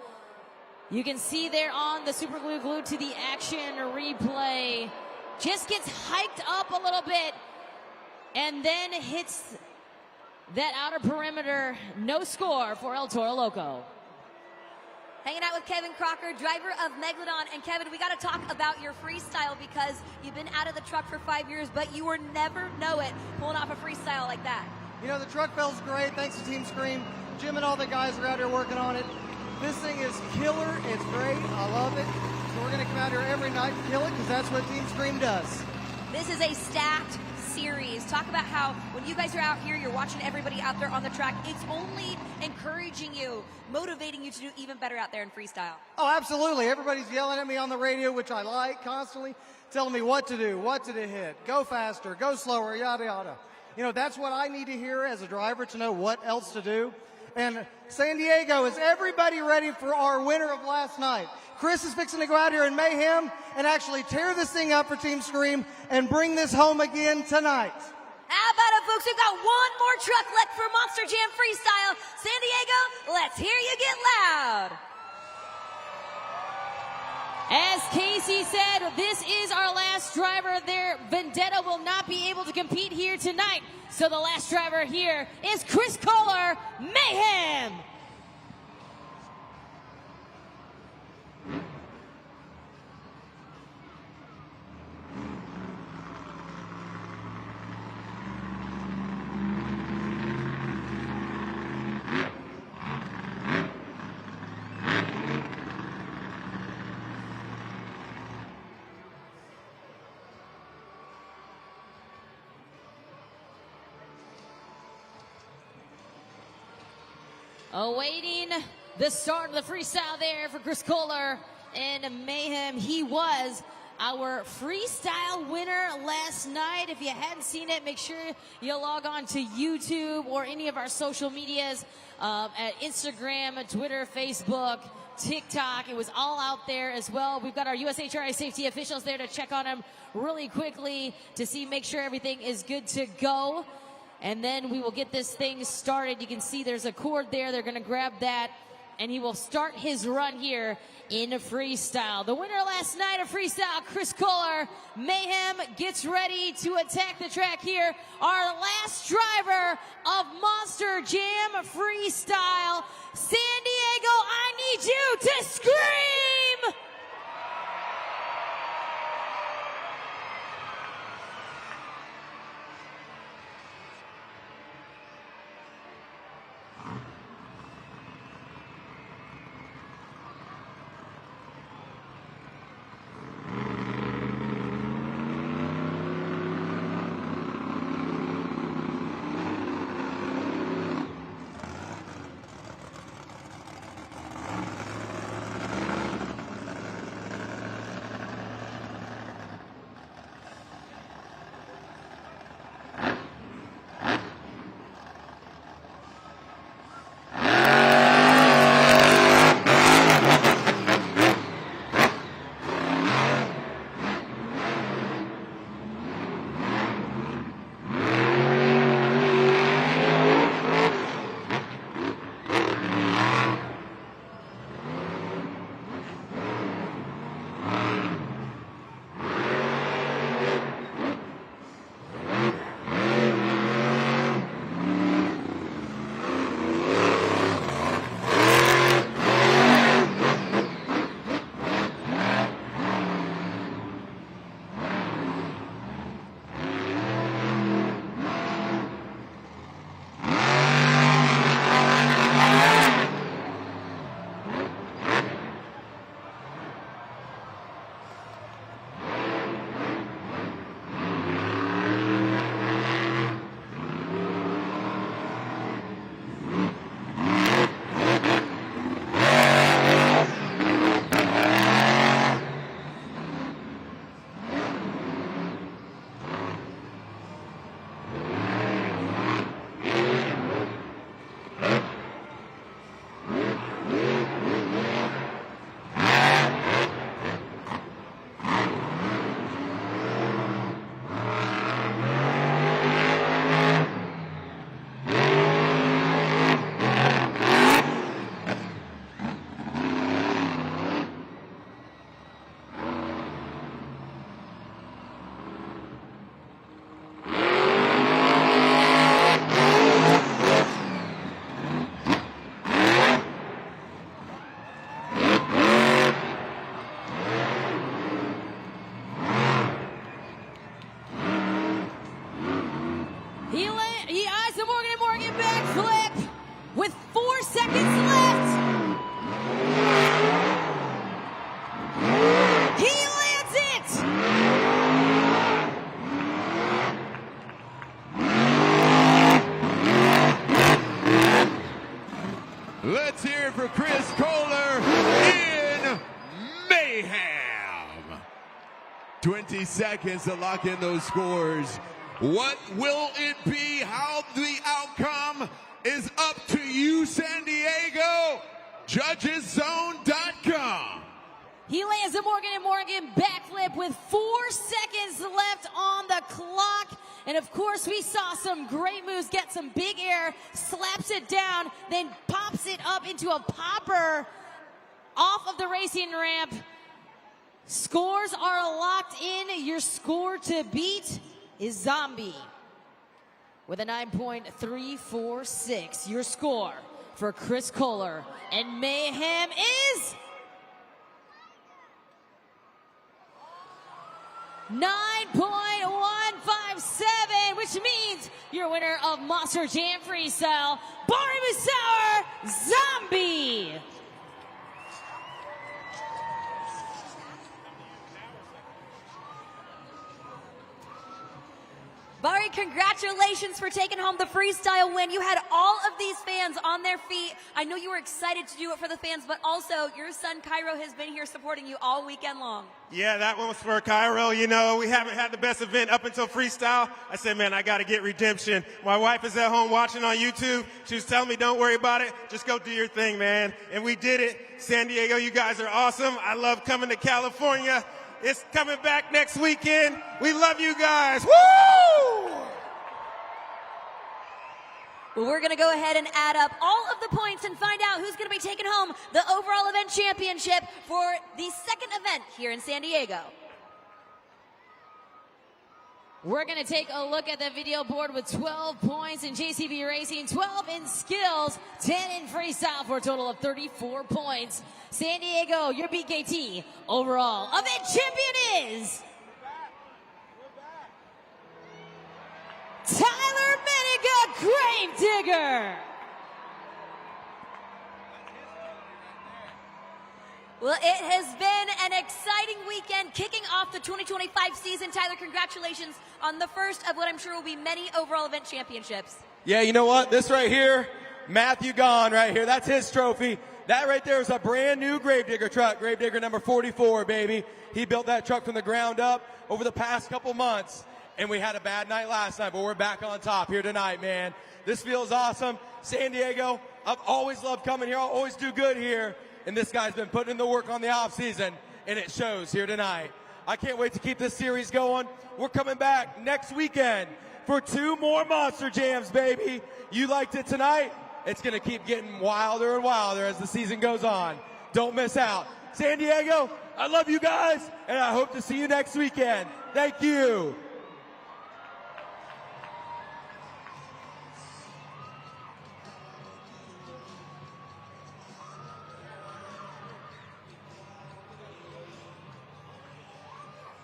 You can see there on the Super Glue glued to the action replay. Just gets hiked up a little bit and then hits that outer perimeter. No score for El Toro Loco. Hanging out with Kevin Crocker, driver of Megalodon. And Kevin, we got to talk about your freestyle because you've been out of the truck for 5 years, but you were never know it pulling off a freestyle like that. You know, the truck feels great thanks to Team Scream. Jim and all the guys are out here working on it. This thing is killer. It's great. I love it. So we're going to come out here every night and kill it because that's what Team Scream does. This is a stacked series. Talk about how when you guys are out here, you're watching everybody out there on the track. It's only encouraging you, motivating you to do even better out there in freestyle. Oh, absolutely. Everybody's yelling at me on the radio, which I like constantly, telling me what to do, what to hit, go faster, go slower, yada, yada. You know, that's what I need to hear as a driver to know what else to do. And San Diego, is everybody ready for our winner of last night? Chris is fixing to go out here in mayhem and actually tear this thing up for Team Scream and bring this home again tonight. How about it, folks? We've got one more truck left for Monster Jam Freestyle. San Diego, let's hear you get loud. As Casey said, this is our last driver there. Vendetta will not be able to compete here tonight. So the last driver here is Chris Kohler, Mayhem. Awaiting the start of the freestyle there for Chris Kohler and Mayhem. He was our freestyle winner last night. If you hadn't seen it, make sure you log on to YouTube or any of our social medias at Instagram, Twitter, Facebook, TikTok. It was all out there as well. We've got our USHRI safety officials there to check on them really quickly to see, make sure everything is good to go. And then we will get this thing started. You can see there's a cord there. They're going to grab that, and he will start his run here in freestyle. The winner last night of freestyle, Chris Kohler. Mayhem gets ready to attack the track here. Our last driver of Monster Jam Freestyle. San Diego, I need you to scream! backflip with 4 seconds left. He lands it. Let's hear it for Chris Kohler in mayhem. 20 seconds to lock in those scores. What will it be? How the outcome is up to you, San Diego. JudgesZone.com. He lands a Morgan & Morgan backflip with 4 seconds left on the clock. And of course, we saw some great moves, get some big air, slaps it down, then pops it up into a popper off of the racing ramp. Scores are locked in. Your score to beat is Zombie with a 9.346. Your score for Chris Kohler and Mayhem is 9.157, which means your winner of Monster Jam Freestyle, Bari Musauer, Zombie. Bari, congratulations for taking home the freestyle win. You had all of these fans on their feet. I know you were excited to do it for the fans, but also your son Cairo has been here supporting you all weekend long. Yeah, that one was for Cairo. You know, we haven't had the best event up until freestyle. I said, man, I got to get redemption. My wife is at home watching on YouTube. She was telling me, don't worry about it. Just go do your thing, man. And we did it. San Diego, you guys are awesome. I love coming to California. It's coming back next weekend. We love you guys. Woo! Well, we're going to go ahead and add up all of the points and find out who's going to be taking home the overall event championship for the second event here in San Diego. We're going to take a look at the video board with 12 points in JCB Racing, 12 in skills, 10 in freestyle for a total of 34 points. San Diego, your BKT overall event champion is Tyler Menega, Grave Digger. Well, it has been an exciting weekend kicking off the 2025 season. Tyler, congratulations on the first of what I'm sure will be many overall event championships. Yeah, you know what? This right here, Matthew Gahn right here, that's his trophy. That right there is a brand new Gravedigger truck, Gravedigger number 44, baby. He built that truck from the ground up over the past couple months. And we had a bad night last night, but we're back on top here tonight, man. This feels awesome. San Diego, I've always loved coming here. I'll always do good here. And this guy's been putting in the work on the off season, and it shows here tonight. I can't wait to keep this series going. We're coming back next weekend for 2 more Monster Jams, baby. You liked it tonight? It's going to keep getting wilder and wilder as the season goes on. Don't miss out. San Diego, I love you guys, and I hope to see you next weekend. Thank you.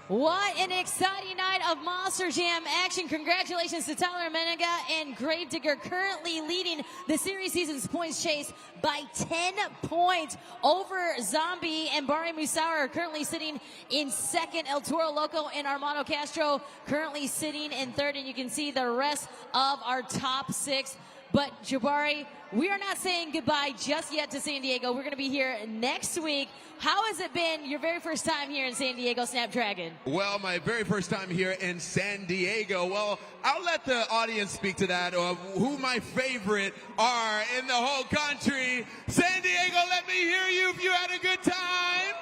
What an exciting night of Monster Jam action. Congratulations to Tyler Menega and Gravedigger, currently leading the series season's points chase by 10 points over Zombie, and Bari Musauer are currently sitting in second. El Toro Loco and Armando Castro currently sitting in third, and you can see the rest of our top 6. But Jabari, we are not saying goodbye just yet to San Diego. We're going to be here next week. How has it been your very first time here in San Diego, Snapdragon? Well, my very first time here in San Diego. Well, I'll let the audience speak to that, of who my favorite are in the whole country. San Diego, let me hear you if you had a good time.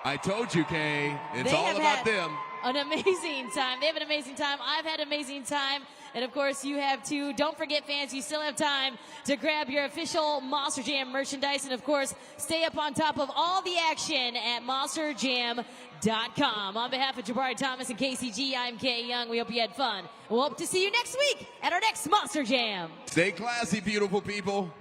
I told you, Kay. It's all about them. An amazing time. They have an amazing time. I've had an amazing time. And of course, you have too. Don't forget, fans, you still have time to grab your official Monster Jam merchandise. And of course, stay up on top of all the action at monsterjam.com. On behalf of Jabari Thomas and KCG, I'm Kay Young. We hope you had fun. We'll hope to see you next week at our next Monster Jam. Stay classy, beautiful people.